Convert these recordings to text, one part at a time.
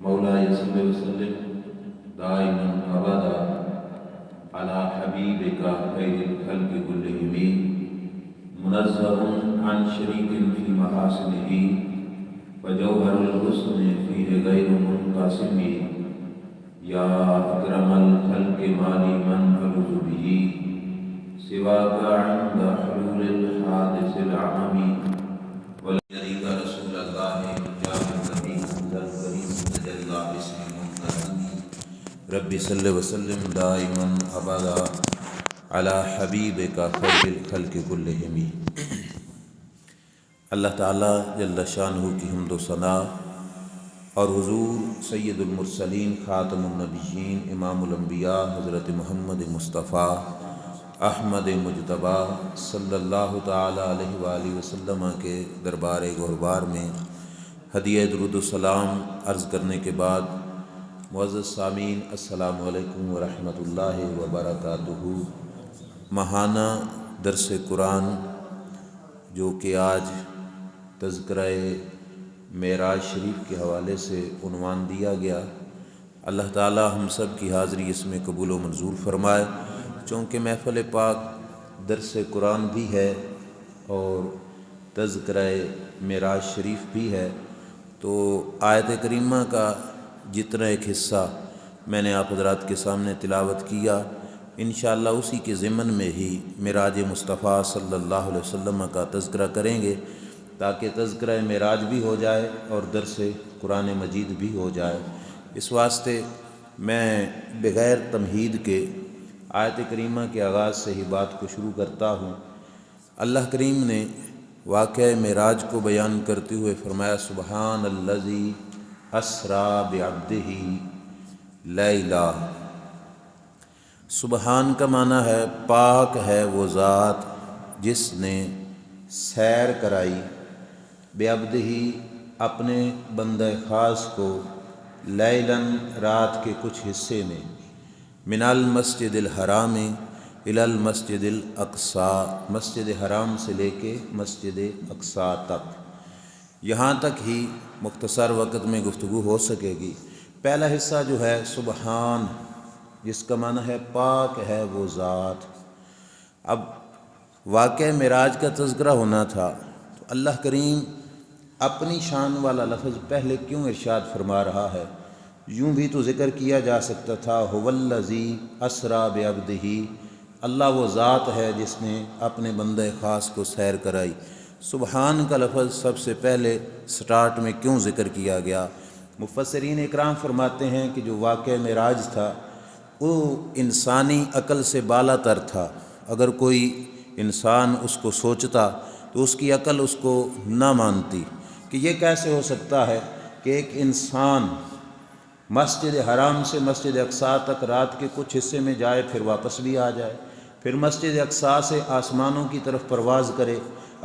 مولاي صل وسلم دائما ابدا على حبيبك خير الخلق كلهم منزه عن شريك في محاسنه وجوهر الحسن فيه غير منقسم يا اكرم الخلق مالي من الوذ به سواك عند حلول الحادث العمم ولذلك رسول الله جامع النبي الكريم تجلى باسم منتظم ربي صل وسلم دائما ابدا على حبیبک خیر الخلق کلہم۔ اللہ تعالیٰ جل شانہ کی حمد و ثنا اور حضور سید المرسلین خاتم النبیین امام الانبیاء حضرت محمد مصطفیٰ احمد مجتبیٰ صلی اللہ تعالیٰ علیہ وآلہ وسلم کے دربار گہربار میں ہدیہ درود و سلام عرض کرنے کے بعد معزز سامعین السلام علیکم ورحمۃ اللہ وبرکاتہ۔ ماہانہ درس قرآن جو کہ آج تذکرہ معراج شریف کے حوالے سے عنوان دیا گیا، اللہ تعالی ہم سب کی حاضری اس میں قبول و منظور فرمائے۔ چونکہ محفل پاک درس قرآن بھی ہے اور تذکرہ معراج شریف بھی ہے، تو آیت کریمہ کا جتنا ایک حصہ میں نے آپ حضرات کے سامنے تلاوت کیا، انشاءاللہ اسی کے ضمن میں ہی معراج مصطفیٰ صلی اللہ علیہ وسلم کا تذکرہ کریں گے، تاکہ تذکرہ معراج بھی ہو جائے اور درس قرآن مجید بھی ہو جائے۔ اس واسطے میں بغیر تمہید کے آیت کریمہ کے آغاز سے ہی بات کو شروع کرتا ہوں۔ اللہ کریم نے واقعہ معراج کو بیان کرتے ہوئے فرمایا سبحان الذی اسریٰ بعبدہ لیلا۔ سبحان کا معنی ہے پاک ہے وہ ذات جس نے سیر کرائی، بعبدہ اپنے بندہ خاص کو، لیلاً رات کے کچھ حصے میں، من المسجد الحرام الی المسجد الاقصیٰ، مسجد حرام سے لے کے مسجد اقصیٰ تک۔ یہاں تک ہی مختصر وقت میں گفتگو ہو سکے گی۔ پہلا حصہ جو ہے سبحان، جس کا معنی ہے پاک ہے وہ ذات۔ اب واقعہ معراج کا تذکرہ ہونا تھا تو اللہ کریم اپنی شان والا لفظ پہلے کیوں ارشاد فرما رہا ہے؟ یوں بھی تو ذکر کیا جا سکتا تھا هو الذی اسریٰ بعبدہ، اللہ وہ ذات ہے جس نے اپنے بندہ خاص کو سیر کرائی۔ سبحان کا لفظ سب سے پہلے سٹارٹ میں کیوں ذکر کیا گیا؟ مفسرین اکرام فرماتے ہیں کہ جو واقعہ معراج تھا وہ انسانی عقل سے بالا تر تھا۔ اگر کوئی انسان اس کو سوچتا تو اس کی عقل اس کو نہ مانتی کہ یہ کیسے ہو سکتا ہے کہ ایک انسان مسجد حرام سے مسجد اقصیٰ تک رات کے کچھ حصے میں جائے پھر واپس بھی آ جائے، پھر مسجد اقصیٰ سے آسمانوں کی طرف پرواز کرے،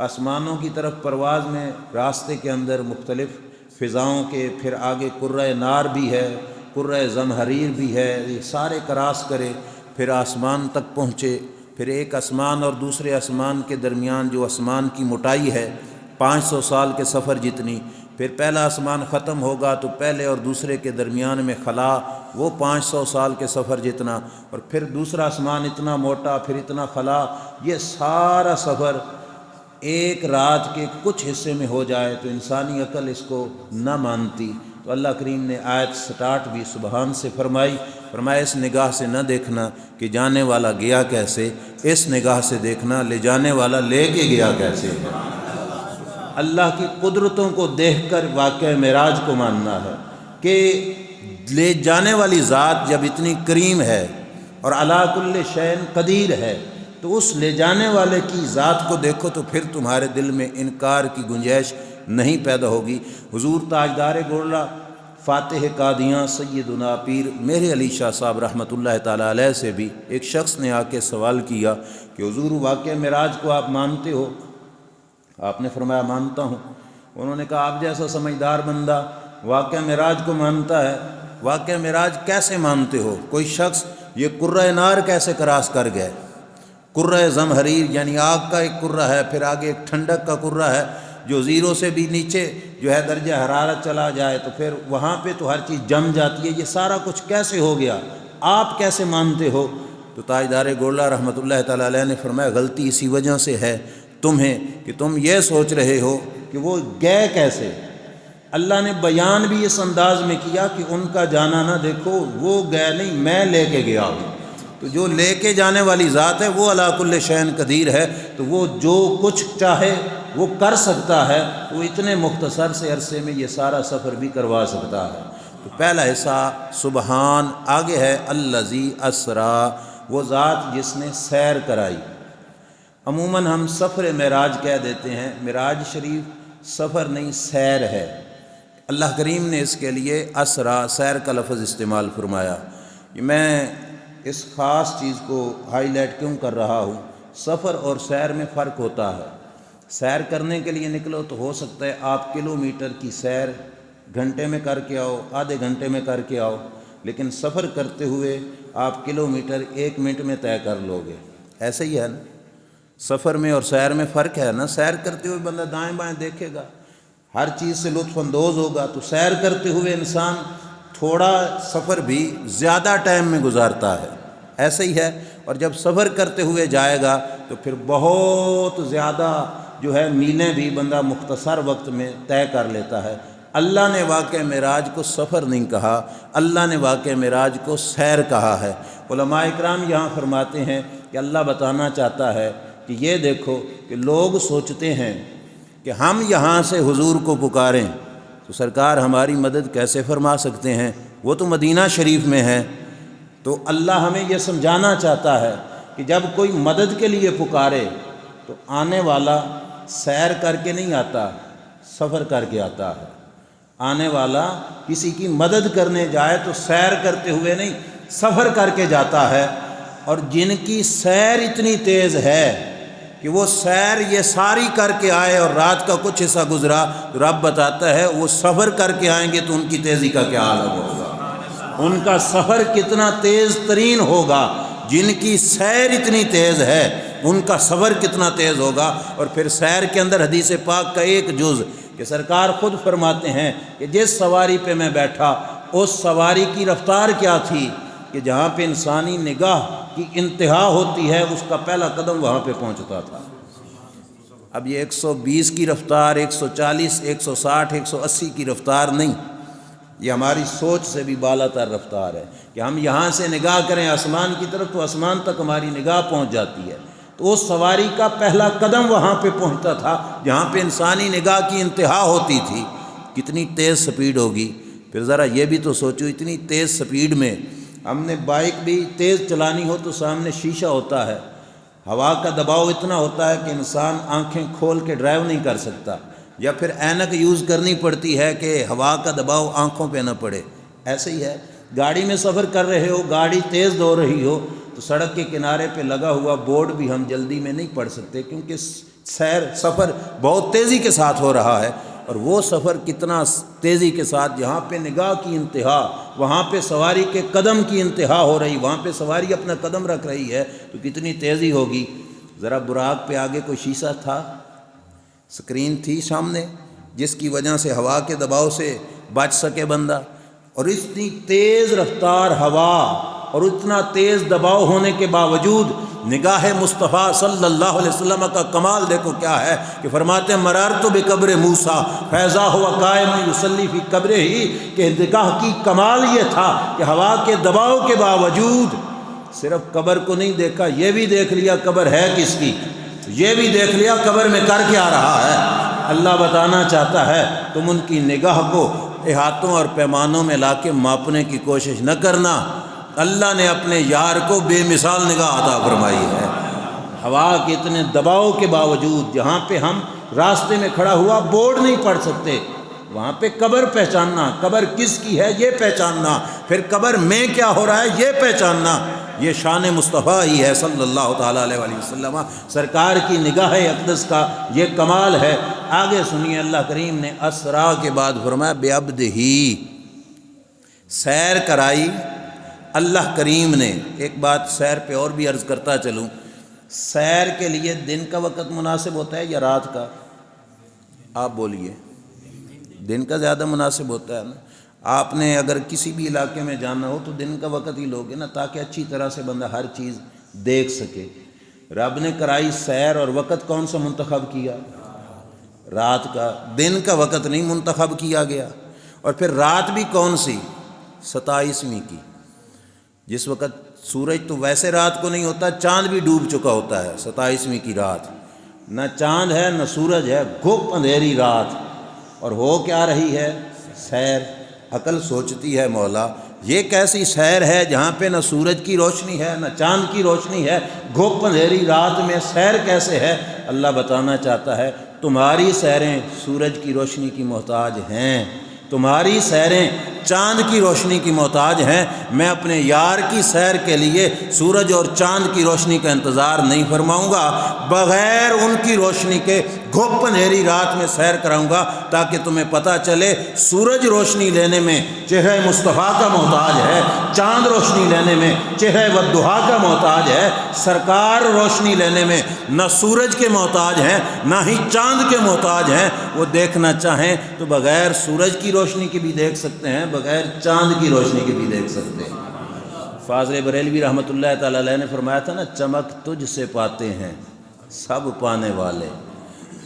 آسمانوں کی طرف پرواز میں راستے کے اندر مختلف فضاؤں کے، پھر آگے کرۂ نار بھی ہے، کرۂ زمہریر بھی ہے، یہ سارے کراس کرے، پھر آسمان تک پہنچے، پھر ایک آسمان اور دوسرے آسمان کے درمیان جو آسمان کی موٹائی ہے 500 سال کے سفر جتنی، پھر پہلا آسمان ختم ہوگا تو پہلے اور دوسرے کے درمیان میں خلا وہ 500 سال کے سفر جتنا، اور پھر دوسرا آسمان اتنا موٹا، پھر اتنا خلا، یہ سارا سفر ایک رات کے کچھ حصے میں ہو جائے تو انسانی عقل اس کو نہ مانتی۔ تو اللہ کریم نے آیت سٹارٹ بھی سبحان سے فرمایا اس نگاہ سے نہ دیکھنا کہ جانے والا گیا کیسے، اس نگاہ سے دیکھنا لے جانے والا لے کے گیا کیسے ہے۔ اللہ کی قدرتوں کو دیکھ کر واقعہ معراج کو ماننا ہے کہ لے جانے والی ذات جب اتنی کریم ہے اور علی کل شیء قدیر ہے تو اس لے جانے والے کی ذات کو دیکھو تو پھر تمہارے دل میں انکار کی گنجائش نہیں پیدا ہوگی۔ حضور تاجدار گولڑا فاتح قادیاں سیدنا پیر میرے علی شاہ صاحب رحمۃ اللہ تعالیٰ علیہ سے بھی ایک شخص نے آ کے سوال کیا کہ حضور واقعہ معراج کو آپ مانتے ہو؟ آپ نے فرمایا مانتا ہوں۔ انہوں نے کہا آپ جیسا سمجھدار بندہ واقعہ معراج کو مانتا ہے، واقعہ معراج کیسے مانتے ہو؟ کوئی شخص یہ کرۂ نار کیسے کراس کر گئے؟ کرۂ زمہریر یعنی آگ کا ایک کرہ ہے، پھر آگے ایک ٹھنڈک کا کرہ ہے، جو زیرو سے بھی نیچے جو ہے درجہ حرارت چلا جائے تو پھر وہاں پہ تو ہر چیز جم جاتی ہے، یہ سارا کچھ کیسے ہو گیا، آپ کیسے مانتے ہو؟ تو تاجدار گولڑا رحمۃ اللہ تعالیٰ علیہ نے فرمایا غلطی اسی وجہ سے ہے تمہیں کہ تم یہ سوچ رہے ہو کہ وہ گئے کیسے۔ اللہ نے بیان بھی اس انداز میں کیا کہ ان کا جانا نہ دیکھو، وہ گئے نہیں، میں لے کے گیا ہوں۔ تو جو لے کے جانے والی ذات ہے وہ علی کل شیء قدیر ہے، تو وہ جو کچھ چاہے وہ کر سکتا ہے، وہ اتنے مختصر سے عرصے میں یہ سارا سفر بھی کروا سکتا ہے۔ تو پہلا حصہ سبحان، آگے ہے الذی اسرا، وہ ذات جس نے سیر کرائی۔ عموماً ہم سفر معراج کہہ دیتے ہیں، معراج شریف سفر نہیں سیر ہے۔ اللہ کریم نے اس کے لیے اسرا، سیر کا لفظ استعمال فرمایا۔ میں اس خاص چیز کو ہائی لائٹ کیوں کر رہا ہوں؟ سفر اور سیر میں فرق ہوتا ہے۔ سیر کرنے کے لیے نکلو تو ہو سکتا ہے آپ کلومیٹر کی سیر گھنٹے میں کر کے آؤ، آدھے گھنٹے میں کر کے آؤ، لیکن سفر کرتے ہوئے آپ کلومیٹر 1 منٹ میں طے کر لو گے۔ ایسے ہی ہے نا، سفر میں اور سیر میں فرق ہے نا۔ سیر کرتے ہوئے بندہ دائیں بائیں دیکھے گا، ہر چیز سے لطف اندوز ہوگا، تو سیر کرتے ہوئے انسان تھوڑا سفر بھی زیادہ ٹائم میں گزارتا ہے، ایسے ہی ہے۔ اور جب سفر کرتے ہوئے جائے گا تو پھر بہت زیادہ جو ہے میلیں بھی بندہ مختصر وقت میں طے کر لیتا ہے۔ اللہ نے واقعہ معراج کو سفر نہیں کہا، اللہ نے واقعہ معراج کو سیر کہا ہے۔ علماء اکرام یہاں فرماتے ہیں کہ اللہ بتانا چاہتا ہے کہ یہ دیکھو کہ لوگ سوچتے ہیں کہ ہم یہاں سے حضور کو پکاریں تو سرکار ہماری مدد کیسے فرما سکتے ہیں، وہ تو مدینہ شریف میں ہے۔ تو اللہ ہمیں یہ سمجھانا چاہتا ہے کہ جب کوئی مدد کے لیے پکارے تو آنے والا سیر کر کے نہیں آتا، سفر کر کے آتا ہے۔ آنے والا کسی کی مدد کرنے جائے تو سیر کرتے ہوئے نہیں، سفر کر کے جاتا ہے۔ اور جن کی سیر اتنی تیز ہے کہ وہ سیر یہ ساری کر کے آئے اور رات کا کچھ حصہ گزرا، تو رب بتاتا ہے وہ سفر کر کے آئیں گے تو ان کی تیزی کا کیا عالم ہوگا، ان کا سفر کتنا تیز ترین ہوگا۔ جن کی سیر اتنی تیز ہے ان کا سفر کتنا تیز ہوگا۔ اور پھر سیر کے اندر حدیث پاک کا ایک جز کہ سرکار خود فرماتے ہیں کہ جس سواری پہ میں بیٹھا اس سواری کی رفتار کیا تھی کہ جہاں پہ انسانی نگاہ کی انتہا ہوتی ہے اس کا پہلا قدم وہاں پہ پہنچتا تھا۔ اب یہ 120 کی رفتار، 140، 160، 180 کی رفتار نہیں، یہ ہماری سوچ سے بھی بالا تر رفتار ہے کہ ہم یہاں سے نگاہ کریں آسمان کی طرف تو آسمان تک ہماری نگاہ پہنچ جاتی ہے۔ تو اس سواری کا پہلا قدم وہاں پہ پہنچتا تھا جہاں پہ انسانی نگاہ کی انتہا ہوتی تھی۔ کتنی تیز سپیڈ ہوگی، پھر ذرا یہ بھی تو سوچو، اتنی تیز سپیڈ میں ہم نے بائک بھی تیز چلانی ہو تو سامنے شیشہ ہوتا ہے، ہوا کا دباؤ اتنا ہوتا ہے کہ انسان آنکھیں کھول کے ڈرائیو نہیں کر سکتا، یا پھر اینک یوز کرنی پڑتی ہے کہ ہوا کا دباؤ آنکھوں پہ نہ پڑے۔ ایسے ہی ہے، گاڑی میں سفر کر رہے ہو، گاڑی تیز دو رہی ہو تو سڑک کے کنارے پہ لگا ہوا بورڈ بھی ہم جلدی میں نہیں پڑھ سکتے کیونکہ سفر بہت تیزی کے ساتھ ہو رہا ہے۔ اور وہ سفر کتنا تیزی کے ساتھ، جہاں پہ نگاہ کی انتہا، وہاں پہ سواری کے قدم کی انتہا ہو رہی، وہاں پہ سواری اپنا قدم رکھ رہی ہے تو کتنی تیزی ہوگی۔ ذرا براق پہ آگے کوئی شیشہ تھا، سکرین تھی سامنے جس کی وجہ سے ہوا کے دباؤ سے بچ سکے بندہ، اور اتنی تیز رفتار ہوا اور اتنا تیز دباؤ ہونے کے باوجود نگاہ مصطفیٰ صلی اللہ علیہ وسلم کا کمال دیکھو کیا ہے کہ فرماتے ہیں مررت بقبر موسیٰ فاذا هو قائم یصلی فی قبرہ ہی، کہ نگاہ کی کمال یہ تھا کہ ہوا کے دباؤ کے باوجود صرف قبر کو نہیں دیکھا، یہ بھی دیکھ لیا قبر ہے کس کی، یہ بھی دیکھ لیا قبر میں کر کے آ رہا ہے۔ اللہ بتانا چاہتا ہے تم ان کی نگاہ کو احاطوں اور پیمانوں میں لا کے ماپنے کی کوشش نہ کرنا۔ اللہ نے اپنے یار کو بے مثال نگاہ عطا فرمائی ہے، ہوا کے اتنے دباؤ کے باوجود جہاں پہ ہم راستے میں کھڑا ہوا بورڈ نہیں پڑھ سکتے، وہاں پہ قبر پہچاننا، قبر کس کی ہے یہ پہچاننا، پھر قبر میں کیا ہو رہا ہے یہ پہچاننا، یہ شان مصطفیٰ ہی ہے صلی اللہ تعالیٰ علیہ وآلہ وسلم۔ سرکار کی نگاہ اقدس کا یہ کمال ہے۔ آگے سنیے، اللہ کریم نے اسرا کے بعد فرمایا بعبدہ، سیر کرائی اللہ کریم نے۔ ایک بات سیر پہ اور بھی عرض کرتا چلوں، سیر کے لیے دن کا وقت مناسب ہوتا ہے یا رات کا؟ آپ بولیے، دن کا زیادہ مناسب ہوتا ہے نا۔ آپ نے اگر کسی بھی علاقے میں جانا ہو تو دن کا وقت ہی لوگے نا، تاکہ اچھی طرح سے بندہ ہر چیز دیکھ سکے۔ رب نے کرائی سیر اور وقت کون سا منتخب کیا؟ رات کا، دن کا وقت نہیں منتخب کیا گیا۔ اور پھر رات بھی کون سی؟ 27ویں کی، جس وقت سورج تو ویسے رات کو نہیں ہوتا، چاند بھی ڈوب چکا ہوتا ہے 27ویں کی رات، نہ چاند ہے نہ سورج ہے، گھپ اندھیری رات، اور ہو کیا رہی ہے؟ سیر۔ عقل سوچتی ہے مولا یہ کیسی سیر ہے جہاں پہ نہ سورج کی روشنی ہے نہ چاند کی روشنی ہے، گھپ اندھیری رات میں سیر کیسے ہے؟ اللہ بتانا چاہتا ہے تمہاری سیریں سورج کی روشنی کی محتاج ہیں، تمہاری سیریں چاند کی روشنی کی محتاج ہیں۔ میں اپنے یار کی سیر کے لیے سورج اور چاند کی روشنی کا انتظار نہیں فرماؤں گا، بغیر ان کی روشنی کے گھپ اندھیری رات میں سیر کراؤں گا، تاکہ تمہیں پتہ چلے سورج روشنی لینے میں چہرہ مصطفیٰ کا محتاج ہے، چاند روشنی لینے میں چہرہ والضحیٰ کا محتاج ہے۔ سرکار روشنی لینے میں نہ سورج کے محتاج ہیں نہ ہی چاند کے محتاج ہیں۔ وہ دیکھنا چاہیں تو بغیر سورج کی روشنی کے بھی دیکھ سکتے ہیں، بغیر چاند کی روشنی کے بھی دیکھ سکتے ہیں۔ فاضل بریلوی رحمۃ اللہ تعالی علیہ نے فرمایا تھا نا، چمک تجھ سے پاتے ہیں سب پانے والے۔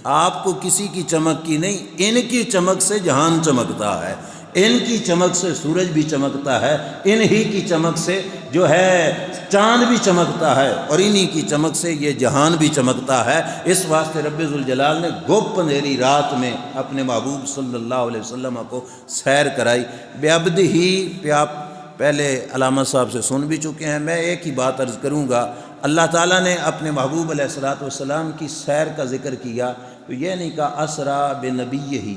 آپ کو کسی کی چمک کی نہیں، ان کی چمک سے جہان چمکتا ہے، ان کی چمک سے سورج بھی چمکتا ہے، ان ہی کی چمک سے جو ہے چاند بھی چمکتا ہے، اور انہی کی چمک سے یہ جہان بھی چمکتا ہے۔ اس واسطے رب ذوالجلال نے گھپ اندھیری رات میں اپنے محبوب صلی اللہ علیہ وسلم کو سیر کرائی۔ بعبد ہی پہ آپ پہلے علامہ صاحب سے سن بھی چکے ہیں، میں ایک ہی بات عرض کروں گا۔ اللہ تعالیٰ نے اپنے محبوب علیہ الصلوۃ والسلام کی سیر کا ذکر کیا تو یہ نہیں کہا اسرا بنبیہ،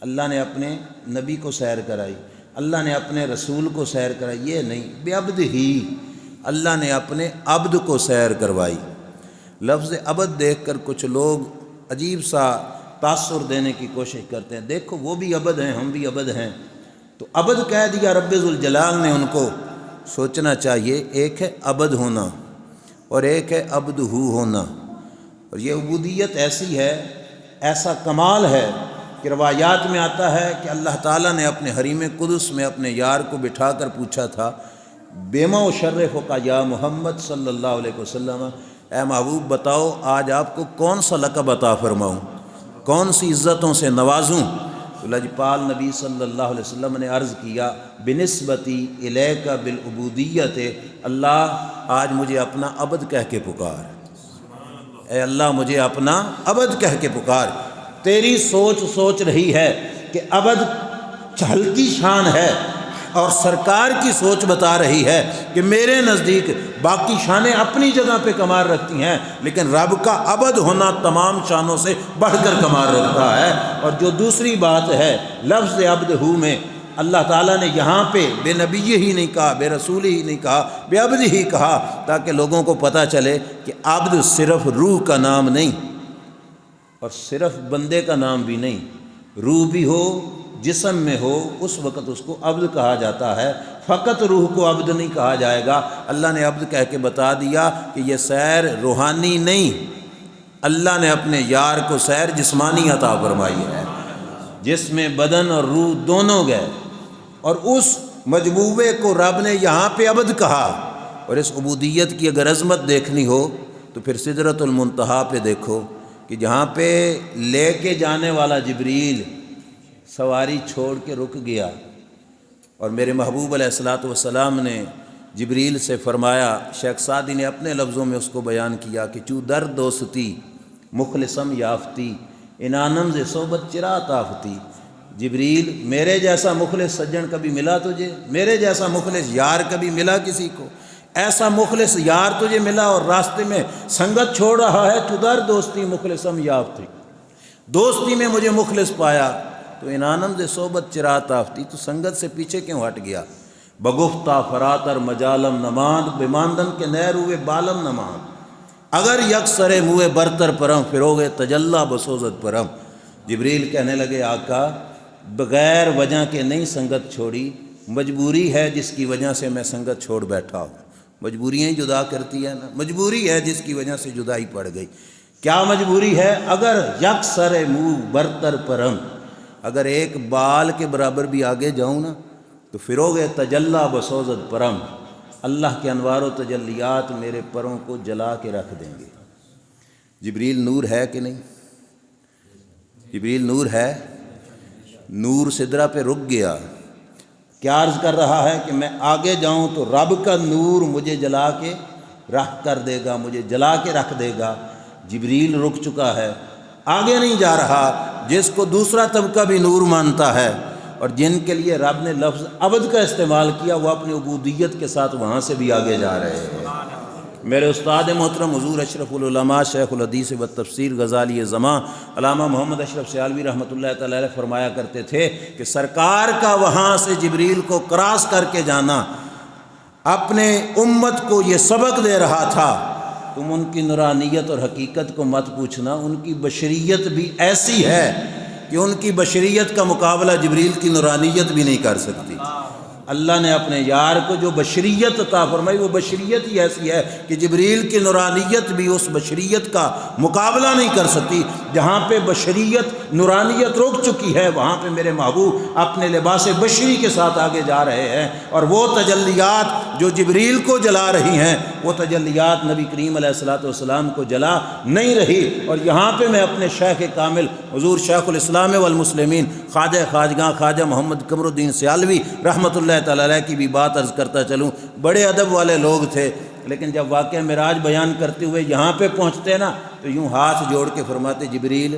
اللہ نے اپنے نبی کو سیر کرائی، اللہ نے اپنے رسول کو سیر کرائی، یہ نہیں، بعبد ہی، اللہ نے اپنے عبد کو سیر کروائی۔ لفظ عبد دیکھ کر کچھ لوگ عجیب سا تاثر دینے کی کوشش کرتے ہیں، دیکھو وہ بھی عبد ہیں ہم بھی عبد ہیں، تو عبد کہہ دیا رب ذوالجلال نے ان کو۔ سوچنا چاہیے ایک ہے عبد ہونا اور ایک ہے عبد ہونا، اور یہ عبودیت ایسی ہے، ایسا کمال ہے کہ روایات میں آتا ہے کہ اللہ تعالیٰ نے اپنے حریم قدس میں اپنے یار کو بٹھا کر پوچھا تھا، بیما و شرف کا یا محمد صلی اللہ علیہ وسلم، اے محبوب بتاؤ آج آپ کو کون سا لقب عطا فرماؤں، کون سی عزتوں سے نوازوں؟ تو لجپال نبی صلی اللہ علیہ وسلم نے عرض کیا بنسبتی الیک بالعبودیت، اللہ آج مجھے اپنا عبد کہہ کے پکار، اے اللہ مجھے اپنا عبد کہہ کے پکار۔ تیری سوچ رہی ہے کہ عبد ہلکی شان ہے، اور سرکار کی سوچ بتا رہی ہے کہ میرے نزدیک باقی شانیں اپنی جگہ پہ کمال رکھتی ہیں، لیکن رب کا عبد ہونا تمام شانوں سے بڑھ کر کمال رکھتا ہے۔ اور جو دوسری بات ہے لفظ عبد ہو میں اللہ تعالیٰ نے یہاں پہ بے نبی ہی نہیں کہا، بے رسول ہی نہیں کہا، بے عبد ہی کہا، تاکہ لوگوں کو پتہ چلے کہ عبد صرف روح کا نام نہیں اور صرف بندے کا نام بھی نہیں، روح بھی ہو جسم میں ہو اس وقت اس کو عبد کہا جاتا ہے، فقط روح کو عبد نہیں کہا جائے گا۔ اللہ نے عبد کہہ کے بتا دیا کہ یہ سیر روحانی نہیں، اللہ نے اپنے یار کو سیر جسمانی عطا فرمائی ہے، جس میں بدن اور روح دونوں گئے، اور اس مجبوبے کو رب نے یہاں پہ عبد کہا۔ اور اس عبودیت کی اگر عظمت دیکھنی ہو تو پھر سدرۃ المنتہا پہ دیکھو کہ جہاں پہ لے کے جانے والا جبریل سواری چھوڑ کے رک گیا، اور میرے محبوب علیہ الصلوۃ والسلام نے جبریل سے فرمایا، شیخ سعدی نے اپنے لفظوں میں اس کو بیان کیا کہ چو در دوستی مخلصم یافتی انانم ز صحبت چرا تافتی، جبریل میرے جیسا مخلص سجن کبھی ملا تجھے، میرے جیسا مخلص یار کبھی ملا کسی کو، ایسا مخلص یار تجھے ملا اور راستے میں سنگت چھوڑ رہا ہے، چو در دوستی مخلصم یافتی، دوستی میں مجھے مخلص پایا تو انانم ز صحبت چرا تافتی، تو سنگت سے پیچھے کیوں ہٹ گیا؟ بگفتہ فراتر مجالم نماند بماندن کے نیر ہوئے بالم نماند، اگر یک سرے موئے برتر پرم فروغے تجلا بسوزت پرم۔ جبریل کہنے لگے آقا بغیر وجہ کے نہیں سنگت چھوڑی، مجبوری ہے جس کی وجہ سے میں سنگت چھوڑ بیٹھا ہوں، مجبوریاں ہی جدا کرتی ہے نا، مجبوری ہے جس کی وجہ سے جدائی پڑ گئی۔ کیا مجبوری ہے؟ اگر یک سر منہ برتر پرم، اگر ایک بال کے برابر بھی آگے جاؤں نا تو فروغ تجلی بسوزد پرم، اللہ کے انوار و تجلیات میرے پروں کو جلا کے رکھ دیں گے۔ جبریل نور ہے کہ نہیں؟ جبریل نور ہے؟ نور سدرہ پہ رک گیا، کیا عرض کر رہا ہے کہ میں آگے جاؤں تو رب کا نور مجھے جلا کے رکھ کر دے گا، مجھے جلا کے رکھ دے گا۔ جبریل رک چکا ہے، آگے نہیں جا رہا، جس کو دوسرا طبقہ بھی نور مانتا ہے اور جن کے لیے رب نے لفظ عبد کا استعمال کیا، وہ اپنی عبودیت کے ساتھ وہاں سے بھی آگے جا رہے ہیں۔ میرے استاد محترم حضور اشرف العلماء شیخ الحدیث و تفسیر غزالی زماں علامہ محمد اشرف سیالوی رحمۃ اللہ تعالی علیہ فرمایا کرتے تھے کہ سرکار کا وہاں سے جبریل کو کراس کر کے جانا اپنے امت کو یہ سبق دے رہا تھا، تم ان کی نورانیت اور حقیقت کو مت پوچھنا، ان کی بشریت بھی ایسی ہے کہ ان کی بشریت کا مقابلہ جبریل کی نورانیت بھی نہیں کر سکتی۔ اللہ نے اپنے یار کو جو بشریت عطا فرمائی، وہ بشریت ہی ایسی ہے کہ جبریل کی نورانیت بھی اس بشریت کا مقابلہ نہیں کر سکتی۔ جہاں پہ بشریت نورانیت رک چکی ہے، وہاں پہ میرے محبوب اپنے لباس بشری کے ساتھ آگے جا رہے ہیں، اور وہ تجلیات جو جبریل کو جلا رہی ہیں، وہ تجلیات نبی کریم علیہ الصلوۃ والسلام کو جلا نہیں رہی۔ اور یہاں پہ میں اپنے شیخ کامل حضور شیخ الاسلام والمسلمین خواجہ خواجگاں خواجہ محمد قمر الدین سیالوی رحمۃ اللہ تعالی علیہ کی بھی بات عرض کرتا چلوں۔ بڑے ادب والے لوگ تھے، لیکن جب واقعہ معراج بیان کرتے ہوئے یہاں پہ پہنچتے نا تو یوں ہاتھ جوڑ کے فرماتے، جبریل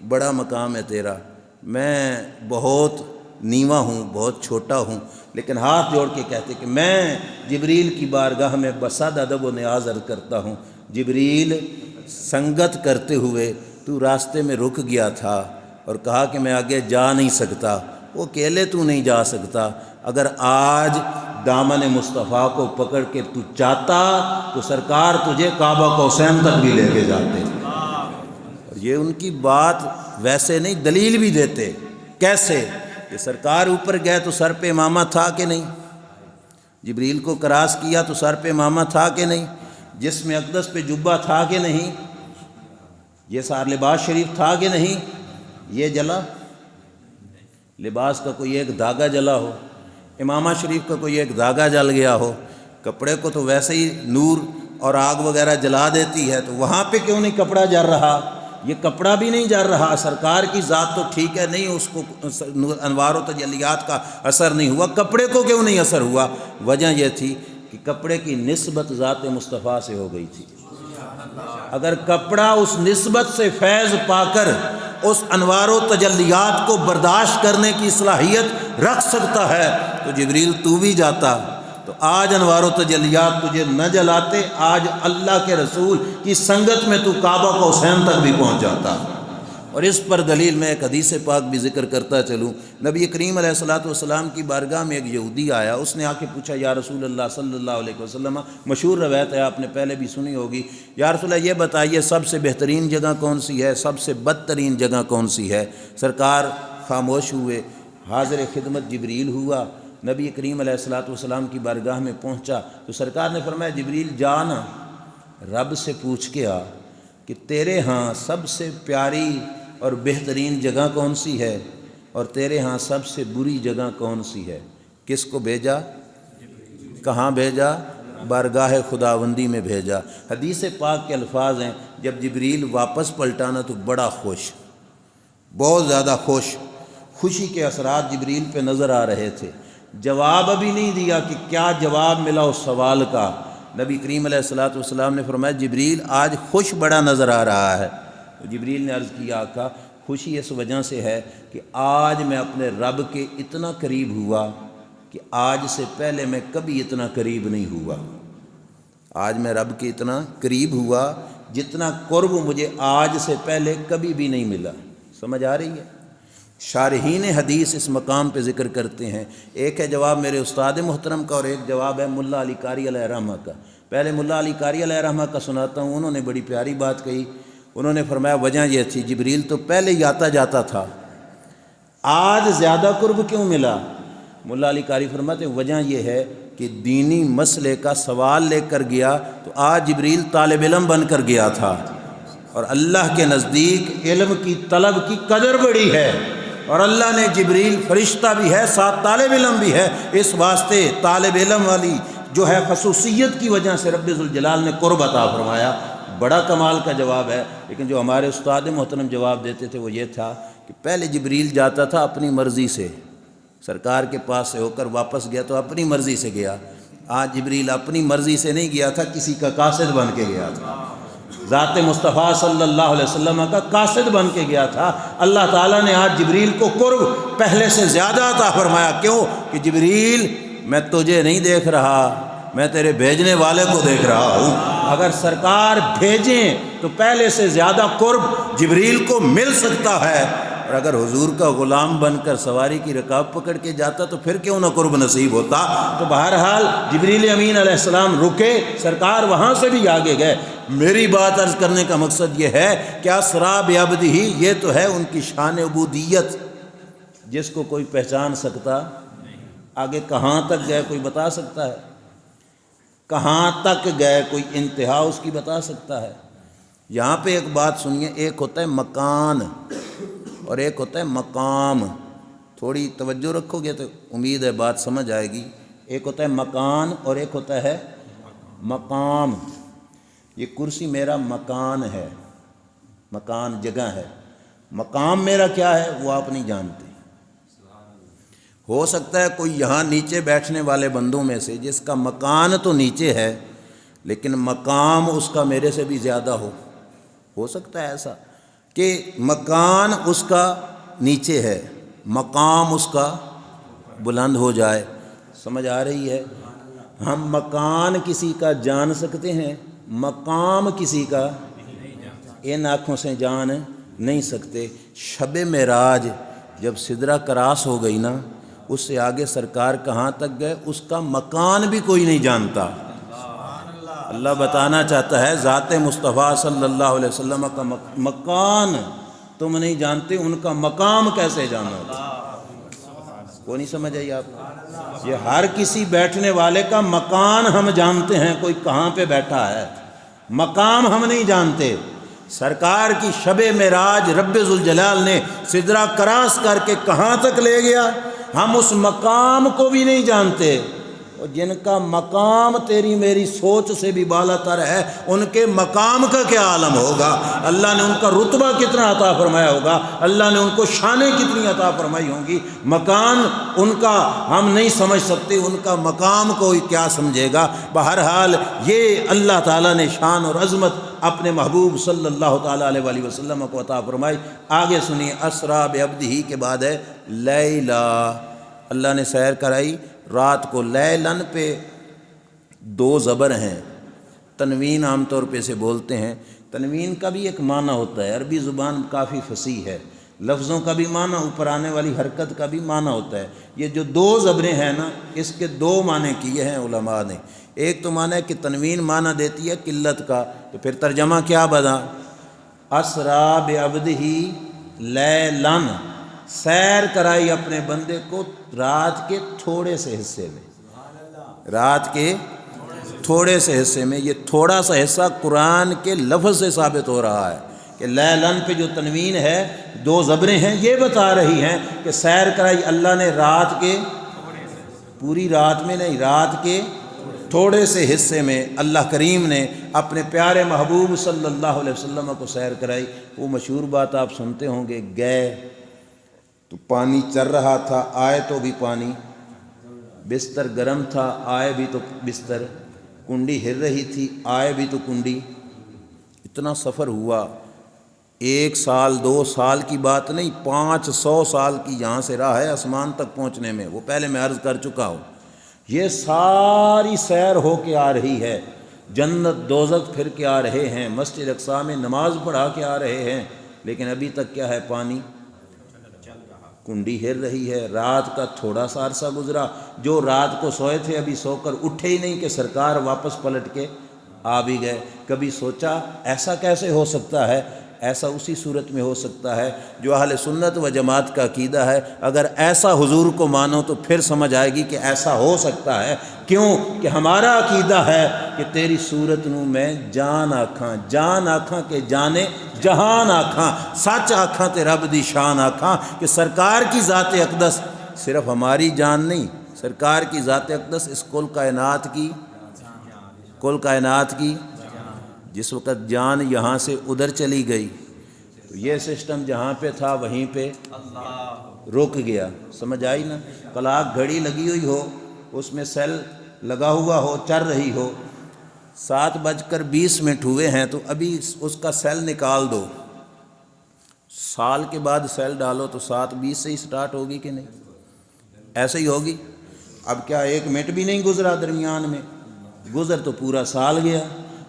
بڑا مقام ہے تیرا، میں بہت نیواں ہوں، بہت چھوٹا ہوں، لیکن ہاتھ جوڑ کے کہتے کہ میں جبریل کی بارگاہ میں بصد ادب و نیاز عرض کرتا ہوں، جبریل سنگت کرتے ہوئے تو راستے میں رک گیا تھا اور کہا کہ میں آگے جا نہیں سکتا، وہ اکیلے تو نہیں جا سکتا، اگر آج دامن مصطفیٰ کو پکڑ کے تو چاہتا تو سرکار تجھے کعبہ قوسین تک بھی لے کے جاتے۔ اور یہ ان کی بات ویسے نہیں، دلیل بھی دیتے، کیسے کہ سرکار اوپر گئے تو سر پہ امامہ تھا کہ نہیں، جبریل کو کراس کیا تو سر پہ امامہ تھا کہ نہیں، جسم اقدس پہ جبہ تھا کہ نہیں، یہ سار لباس شریف تھا کہ نہیں، یہ جلا، لباس کا کوئی ایک دھاگا جلا ہو، امامہ شریف کا کوئی ایک دھاگا جل گیا ہو، کپڑے کو تو ویسے ہی نور اور آگ وغیرہ جلا دیتی ہے، تو وہاں پہ کیوں نہیں کپڑا جل رہا؟ یہ کپڑا بھی نہیں جل رہا، سرکار کی ذات تو ٹھیک ہے، نہیں اس کو انوار و تجلیات کا اثر نہیں ہوا، کپڑے کو کیوں نہیں اثر ہوا؟ وجہ یہ تھی کہ کپڑے کی نسبت ذات مصطفیٰ سے ہو گئی تھی۔ اگر کپڑا اس نسبت سے فیض پا کر اس انوار و تجلیات کو برداشت کرنے کی صلاحیت رکھ سکتا ہے تو جبریل تو بھی جاتا، تو آج انوار و تجلیات تجھے نہ جلاتے، آج اللہ کے رسول کی سنگت میں تو کعبہ قوسین تک بھی پہنچ جاتا۔ اور اس پر دلیل میں ایک حدیث پاک بھی ذکر کرتا چلوں۔ نبی کریم علیہ الصلوۃ والسلام کی بارگاہ میں ایک یہودی آیا، اس نے آ کے پوچھا، یا رسول اللہ صلی اللہ علیہ وسلم، مشہور روایت ہے، آپ نے پہلے بھی سنی ہوگی، یا رسول اللہ یہ بتائیے سب سے بہترین جگہ کون سی ہے، سب سے بدترین جگہ کون سی ہے؟ سرکار خاموش ہوئے، حاضر خدمت جبریل ہوا، نبی کریم علیہ الصلوۃ والسلام کی بارگاہ میں پہنچا تو سرکار نے فرمایا، جبریل جانا رب سے پوچھ کے آ کہ تیرے ہاں سب سے پیاری اور بہترین جگہ کون سی ہے، اور تیرے ہاں سب سے بری جگہ کون سی ہے؟ کس کو بھیجا؟ کہاں بھیجا؟ بارگاہ خداوندی میں بھیجا۔ حدیث پاک کے الفاظ ہیں، جب جبریل واپس پلٹانا تو بڑا خوش، بہت زیادہ خوش، خوشی کے اثرات جبریل پہ نظر آ رہے تھے۔ جواب ابھی نہیں دیا کہ کیا جواب ملا اس سوال کا، نبی کریم علیہ الصلوۃ والسلام نے فرمایا، جبریل آج خوش بڑا نظر آ رہا ہے۔ جبریل نے عرض کیا، آقا خوشی اس وجہ سے ہے کہ آج میں اپنے رب کے اتنا قریب ہوا کہ آج سے پہلے میں کبھی اتنا قریب نہیں ہوا۔ آج میں رب کے اتنا قریب ہوا جتنا قرب مجھے آج سے پہلے کبھی بھی نہیں ملا۔ سمجھ آ رہی ہے؟ شارحین حدیث اس مقام پہ ذکر کرتے ہیں، ایک ہے جواب میرے استاد محترم کا اور ایک جواب ہے ملا علی قاری علیہ رحمہ کا۔ پہلے ملا علی قاری علیہ رحمہ کا سناتا ہوں، انہوں نے بڑی پیاری بات کہی۔ انہوں نے فرمایا وجہ یہ تھی، جبریل تو پہلے ہی آتا جاتا تھا، آج زیادہ قرب کیوں ملا؟ ملا علی قاری فرماتے وجہ یہ ہے کہ دینی مسئلے کا سوال لے کر گیا تو آج جبریل طالب علم بن کر گیا تھا، اور اللہ کے نزدیک علم کی طلب کی قدر بڑی ہے، اور اللہ نے جبریل فرشتہ بھی ہے، ساتھ طالب علم بھی ہے، اس واسطے طالب علم والی جو ہے خصوصیت کی وجہ سے رب ذوالجلال نے قرب عطا فرمایا۔ بڑا کمال کا جواب ہے، لیکن جو ہمارے استاد محترم جواب دیتے تھے وہ یہ تھا کہ پہلے جبریل جاتا تھا اپنی مرضی سے، سرکار کے پاس سے ہو کر واپس گیا تو اپنی مرضی سے گیا۔ آج جبریل اپنی مرضی سے نہیں گیا تھا، کسی کا قاصد بن کے گیا تھا، ذات مصطفیٰ صلی اللہ علیہ وسلم کا قاصد بن کے گیا تھا۔ اللہ تعالیٰ نے آج جبریل کو قرب پہلے سے زیادہ عطا فرمایا۔ کیوں؟ کہ جبریل میں تجھے نہیں دیکھ رہا، میں تیرے بھیجنے والے کو دیکھ رہا ہوں۔ اگر سرکار بھیجیں تو پہلے سے زیادہ قرب جبریل کو مل سکتا ہے، اور اگر حضور کا غلام بن کر سواری کی رکاب پکڑ کے جاتا تو پھر کیوں نہ قرب نصیب ہوتا۔ تو بہرحال جبریل امین علیہ السلام رکے، سرکار وہاں سے بھی آگے گئے۔ میری بات عرض کرنے کا مقصد یہ ہے کہ اسریٰ بعبدہ، یہ تو ہے ان کی شان عبودیت جس کو کوئی پہچان سکتا، آگے کہاں تک گئے کوئی بتا سکتا ہے؟ کہاں تک گئے کوئی انتہا اس کی بتا سکتا ہے؟ یہاں پہ ایک بات سنیے، ایک ہوتا ہے مکان اور ایک ہوتا ہے مقام۔ تھوڑی توجہ رکھو گے تو امید ہے بات سمجھ آئے گی۔ ایک ہوتا ہے مکان اور ایک ہوتا ہے مقام۔ یہ کرسی میرا مکان ہے، مکان جگہ ہے، مقام میرا کیا ہے وہ آپ نہیں جانتے۔ ہو سکتا ہے کوئی یہاں نیچے بیٹھنے والے بندوں میں سے جس کا مکان تو نیچے ہے لیکن مقام اس کا میرے سے بھی زیادہ ہو سکتا ہے ایسا کہ مکان اس کا نیچے ہے، مقام اس کا بلند ہو جائے۔ سمجھ آ رہی ہے؟ ہم مکان کسی کا جان سکتے ہیں، مقام کسی کا ان آنکھوں سے جان نہیں سکتے۔ شب معراج جب سدرہ کراس ہو گئی نا، اس سے آگے سرکار کہاں تک گئے اس کا مکان بھی کوئی نہیں جانتا۔ اللہ بتانا چاہتا ہے ذات مصطفیٰ صلی اللہ علیہ وسلم کا مکان تم نہیں جانتے، ان کا مقام کیسے جانا؟ وہ نہیں سمجھ آئی آپ کو؟ یہ ہر کسی بیٹھنے والے کا مکان ہم جانتے ہیں، کوئی کہاں پہ بیٹھا ہے، مقام ہم نہیں جانتے۔ سرکار کی شب معراج رب ذوالجلال نے سدرہ کراس کر کے کہاں تک لے گیا ہم اس مقام کو بھی نہیں جانتے۔ اور جن کا مقام تیری میری سوچ سے بھی بالا تر ہے، ان کے مقام کا کیا عالم ہوگا؟ اللہ نے ان کا رتبہ کتنا عطا فرمایا ہوگا، اللہ نے ان کو شانیں کتنی عطا فرمائی ہوں گی۔ مکان ان کا ہم نہیں سمجھ سکتے، ان کا مقام کوئی کیا سمجھے گا۔ بہرحال یہ اللہ تعالیٰ نے شان اور عظمت اپنے محبوب صلی اللہ تعالیٰ علیہ وآلہ وسلم کو عطا فرمائی۔ آگے سنیے، اسریٰ بعبدہ کے بعد ہے لیلا، اللہ نے سیر کرائی رات کو۔ لیلن پہ دو زبر ہیں، تنوین عام طور پہ سے بولتے ہیں۔ تنوین کا بھی ایک معنی ہوتا ہے، عربی زبان کافی فصیح ہے، لفظوں کا بھی معنی، اوپر آنے والی حرکت کا بھی معنی ہوتا ہے۔ یہ جو دو زبریں ہیں نا، اس کے دو معنی کیے ہیں علماء نے۔ ایک تو معنی ہے کہ تنوین معنی دیتی ہے قلت کا، تو پھر ترجمہ کیا بنا؟ اسریٰ بعبدہ لیلاً، سیر کرائی اپنے بندے کو رات کے تھوڑے سے حصے میں، رات کے تھوڑے سے حصے میں۔ یہ تھوڑا سا حصہ قرآن کے لفظ سے ثابت ہو رہا ہے کہ لیلن پہ جو تنوین ہے، دو زبریں ہیں، یہ بتا رہی ہیں کہ سیر کرائی اللہ نے رات کے، پوری رات میں نہیں، رات کے تھوڑے سے حصے میں اللہ کریم نے اپنے پیارے محبوب صلی اللہ علیہ وسلم کو سیر کرائی۔ وہ مشہور بات آپ سنتے ہوں گے، گئے تو پانی چل رہا تھا، آئے تو بھی پانی، بستر گرم تھا، آئے بھی تو بستر، کنڈی ہل رہی تھی، آئے بھی تو کنڈی۔ اتنا سفر ہوا، 1 سال 2 سال کی بات نہیں، 500 سال کی یہاں سے راہ ہے آسمان تک پہنچنے میں، وہ پہلے میں عرض کر چکا ہوں۔ یہ ساری سیر ہو کے آ رہی ہے، جنت دوزخ پھر کے آ رہے ہیں، مسجد اقصیٰ میں نماز پڑھا کے آ رہے ہیں، لیکن ابھی تک کیا ہے؟ پانی، کنڈی ہل رہی ہے۔ رات کا تھوڑا سا عرصہ گزرا، جو رات کو سوئے تھے ابھی سو کر اٹھے ہی نہیں کہ سرکار واپس پلٹ کے آ بھی گئے۔ کبھی سوچا ایسا کیسے ہو سکتا ہے ایسا اسی صورت میں ہو سکتا ہے جو اہل سنت و جماعت کا عقیدہ ہے۔ اگر ایسا حضور کو مانو تو پھر سمجھ آئے گی کہ ایسا ہو سکتا ہے۔ کیوں کہ ہمارا عقیدہ ہے کہ تیری صورت نو میں جان آکھاں کہ جانے جہان آکھاں، سچ آکھاں تے رب دی شان آکھاں کہ سرکار کی ذات اقدس صرف ہماری جان نہیں، سرکار کی ذات اقدس اس کل کائنات کی جس وقت جان یہاں سے ادھر چلی گئی تو یہ سسٹم جہاں پہ تھا وہیں پہ رک گیا۔ سمجھ آئی نا؟ کلاک گھڑی لگی ہوئی ہو، اس میں سیل لگا ہوا ہو، چل رہی ہو، 7:20 ہوئے ہیں تو ابھی اس کا سیل نکال دو، سال کے بعد سیل ڈالو تو 7:20 سے ہی سٹارٹ ہوگی کہ نہیں؟ ایسے ہی ہوگی۔ اب کیا 1 منٹ بھی نہیں گزرا درمیان میں؟ گزر تو پورا سال گیا،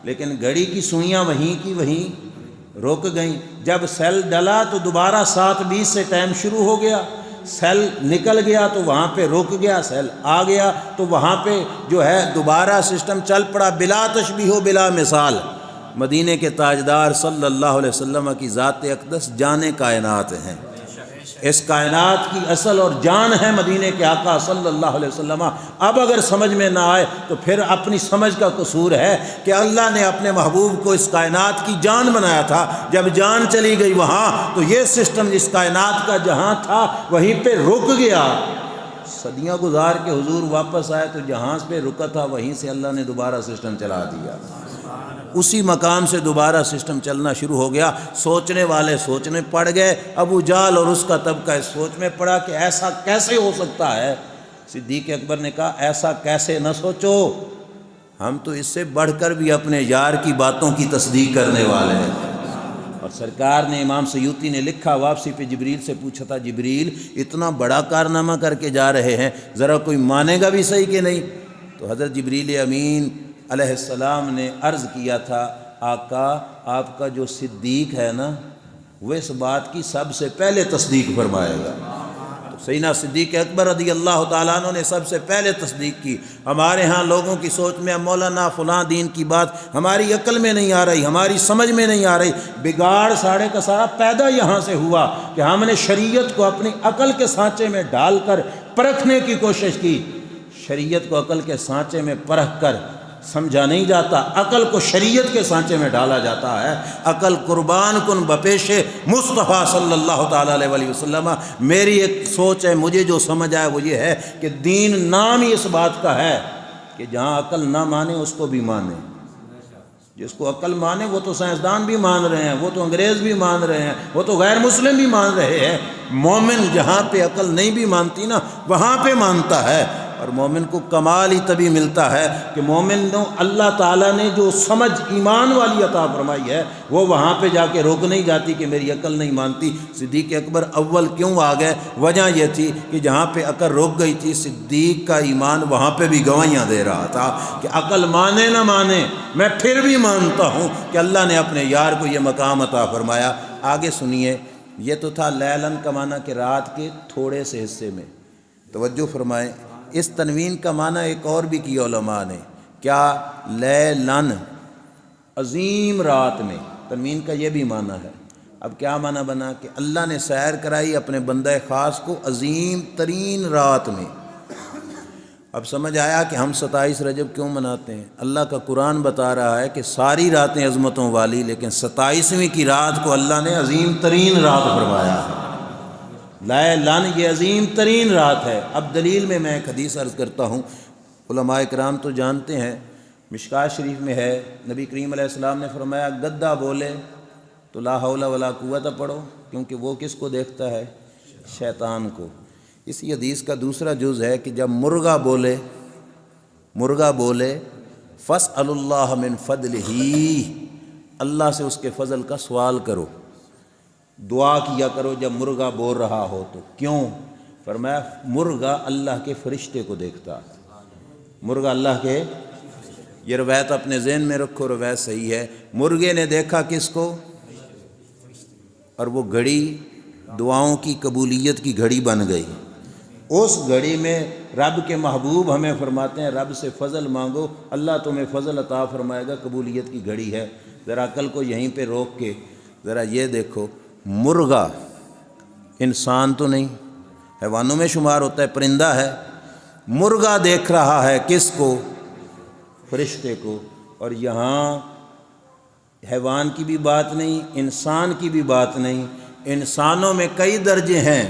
لیکن گھڑی کی سوئیاں وہیں کی وہیں رک گئیں۔ جب سیل ڈلا تو دوبارہ 7:20 سے ٹائم شروع ہو گیا، سیل نکل گیا تو وہاں پہ رک گیا، سیل آ گیا تو وہاں پہ جو ہے دوبارہ سسٹم چل پڑا، بلا تشبیہ و بلا مثال۔ مدینے کے تاجدار صلی اللہ علیہ وسلم کی ذات اقدس جان کائنات ہیں، اس کائنات کی اصل اور جان ہے مدینے کے آقا صلی اللہ علیہ وسلم۔ اب اگر سمجھ میں نہ آئے تو پھر اپنی سمجھ کا قصور ہے کہ اللہ نے اپنے محبوب کو اس کائنات کی جان بنایا تھا، جب جان چلی گئی وہاں تو یہ سسٹم اس کائنات کا جہاں تھا وہیں پہ رک گیا۔ صدیاں گزار کے حضور واپس آئے تو جہاں پہ رکا تھا وہیں سے اللہ نے دوبارہ سسٹم چلا دیا، اسی مقام سے دوبارہ سسٹم چلنا شروع ہو گیا۔ سوچنے والے سوچنے پڑ گئے، ابو جہل اور اس کا طبقہ اس سوچ میں پڑا کہ ایسا کیسے ہو سکتا ہے۔ صدیق اکبر نے کہا ایسا کیسے نہ سوچو، ہم تو اس سے بڑھ کر بھی اپنے یار کی باتوں کی تصدیق کرنے والے ہیں۔ اور سرکار نے، امام سیوطی نے لکھا، واپسی پہ جبریل سے پوچھا تھا، جبریل اتنا بڑا کارنامہ کر کے جا رہے ہیں، ذرا کوئی مانے گا بھی صحیح کہ نہیں؟ تو حضرت جبریل امین علیہ السلام نے عرض کیا تھا، آقا آپ کا جو صدیق ہے نا وہ اس بات کی سب سے پہلے تصدیق فرمائے گا۔ تو سیدنا صدیق اکبر رضی اللہ تعالیٰ عنہ نے سب سے پہلے تصدیق کی۔ ہمارے ہاں لوگوں کی سوچ میں مولانا فلاں دین کی بات ہماری عقل میں نہیں آ رہی، ہماری سمجھ میں نہیں آ رہی، بگاڑ ساڑے کا سارا پیدا یہاں سے ہوا کہ ہم نے شریعت کو اپنی عقل کے سانچے میں ڈال کر پرکھنے کی کوشش کی۔ شریعت کو عقل کے سانچے میں پرکھ کر سمجھا نہیں جاتا، عقل کو شریعت کے سانچے میں ڈالا جاتا ہے۔ عقل قربان کن بپیش مصطفیٰ صلی اللہ تعالیٰ علیہ وسلم۔ میری ایک سوچ ہے، مجھے جو سمجھ آئے وہ یہ ہے کہ دین نام ہی اس بات کا ہے کہ جہاں عقل نہ مانے اس کو بھی مانے، جس کو عقل مانے وہ تو سائنسدان بھی مان رہے ہیں، وہ تو انگریز بھی مان رہے ہیں، وہ تو غیر مسلم بھی مان رہے ہیں۔ مومن جہاں پہ عقل نہیں بھی مانتی نا وہاں پہ مانتا ہے، اور مومن کو کمال ہی تبھی ملتا ہے کہ مومن نے اللہ تعالیٰ نے جو سمجھ ایمان والی عطا فرمائی ہے وہ وہاں پہ جا کے روک نہیں جاتی کہ میری عقل نہیں مانتی۔ صدیق اکبر اول کیوں آ گئے؟ وجہ یہ تھی کہ جہاں پہ عقل روک گئی تھی صدیق کا ایمان وہاں پہ بھی گواہیاں دے رہا تھا کہ عقل مانے نہ مانے میں پھر بھی مانتا ہوں کہ اللہ نے اپنے یار کو یہ مقام عطا فرمایا۔ آگے سنیے، یہ تو تھا لیلن کا معنی کہ رات کے تھوڑے سے حصے میں۔ توجہ فرمائیں، اس تنوین کا معنی ایک اور بھی کیا علماء نے، کیا؟ لیلن، عظیم رات میں۔ تنوین کا یہ بھی معنی ہے۔ اب کیا معنی بنا کہ اللہ نے سیر کرائی اپنے بندہ خاص کو عظیم ترین رات میں۔ اب سمجھ آیا کہ ہم 27 رجب کیوں مناتے ہیں؟ اللہ کا قرآن بتا رہا ہے کہ ساری راتیں عظمتوں والی، لیکن 27ویں کی رات کو اللہ نے عظیم ترین رات فرمایا ہے۔ لیلن، یہ عظیم ترین رات ہے۔ اب دلیل میں ایک حدیث عرض کرتا ہوں، علماء کرام تو جانتے ہیں، مشکوٰۃ شریف میں ہے، نبی کریم علیہ السلام نے فرمایا گدھا بولے تو لا حول ولا قوت پڑھو، کیونکہ وہ کس کو دیکھتا ہے؟ شیطان کو۔ اسی حدیث کا دوسرا جز ہے کہ جب مرغا بولے فاسألوا اللہ من فضلہ، اللہ سے اس کے فضل کا سوال کرو، دعا کیا کرو جب مرغا بول رہا ہو تو۔ کیوں؟ فرمایا مرغا اللہ کے فرشتے کو دیکھتا، مرغا اللہ کے، یہ روایت اپنے ذہن میں رکھو، روایت صحیح ہے۔ مرغے نے دیکھا کس کو؟ اور وہ گھڑی دعاؤں کی قبولیت کی گھڑی بن گئی۔ اس گھڑی میں رب کے محبوب ہمیں فرماتے ہیں رب سے فضل مانگو، اللہ تمہیں فضل عطا فرمائے گا، قبولیت کی گھڑی ہے۔ ذرا عقل کو یہیں پہ روک کے ذرا یہ دیکھو، مرغا انسان تو نہیں، حیوانوں میں شمار ہوتا ہے، پرندہ ہے، مرغا دیکھ رہا ہے کس کو؟ فرشتے کو۔ اور یہاں حیوان کی بھی بات نہیں، انسان کی بھی بات نہیں، انسانوں میں کئی درجے ہیں،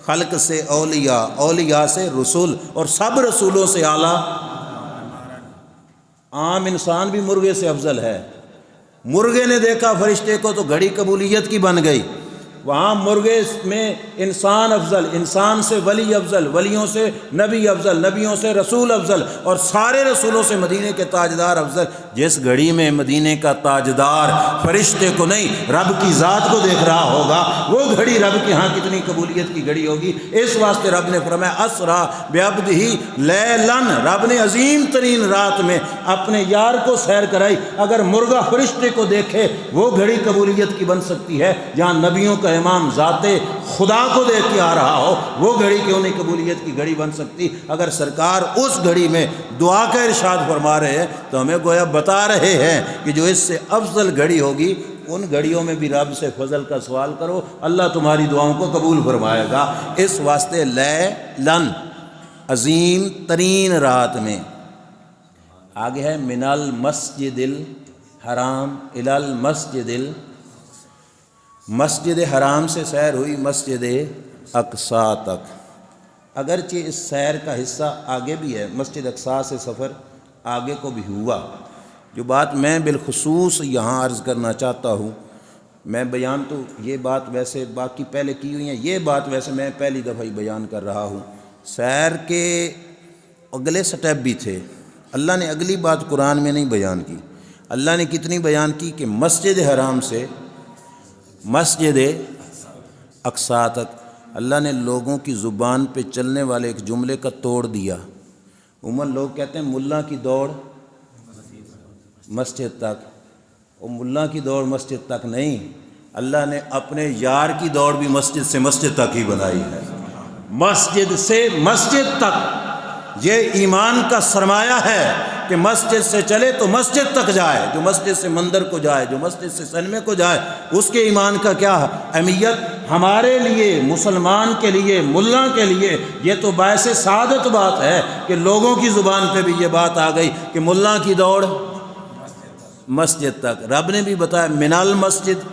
خلق سے اولیاء، اولیاء سے رسول، اور سب رسولوں سے اعلیٰ عام انسان بھی مرغے سے افضل ہے۔ مرغے نے دیکھا فرشتے کو تو گھڑی قبولیت کی بن گئی، وہاں مرغے میں انسان افضل، انسان سے ولی افضل، ولیوں سے نبی افضل، نبیوں سے رسول افضل، اور سارے رسولوں سے مدینے کے تاجدار افضل۔ جس گھڑی میں مدینے کا تاجدار فرشتے کو نہیں رب کی ذات کو دیکھ رہا ہوگا، وہ گھڑی رب کے ہاں کتنی قبولیت کی گھڑی ہوگی۔ اس واسطے رب نے فرمایا اسرا بعبدہ لیلاً، رب نے عظیم ترین رات میں اپنے یار کو سیر کرائی۔ اگر مرغا فرشتے کو دیکھے وہ گھڑی قبولیت کی بن سکتی ہے، جہاں نبیوں کا امام ذات خدا کو دیکھ کے آ رہا ہو وہ گھڑی کیوں نہیں قبولیت کی گھڑی بن سکتی؟ اگر سرکار اس گھڑی میں دعا کا ارشاد فرما رہے ہیں تو ہمیں گویا بتا رہے ہیں کہ جو اس سے افضل گھڑی ہوگی ان گھڑیوں میں بھی رب سے فضل کا سوال کرو، اللہ تمہاری دعاؤں کو قبول فرمائے گا۔ اس واسطے لیلن، عظیم ترین رات میں۔ آگے ہے من المسجد الحرام الی المسجد مسجد حرام سے سیر ہوئی مسجد اقصیٰ تک۔ اگرچہ اس سیر کا حصہ آگے بھی ہے، مسجد اقصیٰ سے سفر آگے کو بھی ہوا۔ جو بات میں بالخصوص یہاں عرض کرنا چاہتا ہوں، میں بیان تو یہ بات ویسے باقی پہلے کی ہوئی ہیں، یہ بات ویسے میں پہلی دفعہ ہی بیان کر رہا ہوں۔ سیر کے اگلے سٹیپ بھی تھے، اللہ نے اگلی بات قرآن میں نہیں بیان کی۔ اللہ نے کتنی بیان کی کہ مسجد حرام سے مسجد اقصیٰ تک اللہ نے لوگوں کی زبان پہ چلنے والے ایک جملے کا توڑ دیا۔ عموماً لوگ کہتے ہیں ملا کی دوڑ مسجد تک، اور ملا کی دوڑ مسجد تک نہیں، اللہ نے اپنے یار کی دوڑ بھی مسجد سے مسجد تک ہی بنائی ہے۔ مسجد سے مسجد تک یہ ایمان کا سرمایہ ہے کہ مسجد سے چلے تو مسجد تک جائے، جو مسجد سے مندر کو جائے، جو مسجد سے سنمے کو جائے، اس کے ایمان کا کیا اہمیت۔ ہمارے لیے، مسلمان کے لیے، ملا کے لیے یہ تو باعث سعادت بات ہے کہ لوگوں کی زبان پہ بھی یہ بات آ گئی کہ ملا کی دوڑ مسجد تک۔ رب نے بھی بتایا من المسجد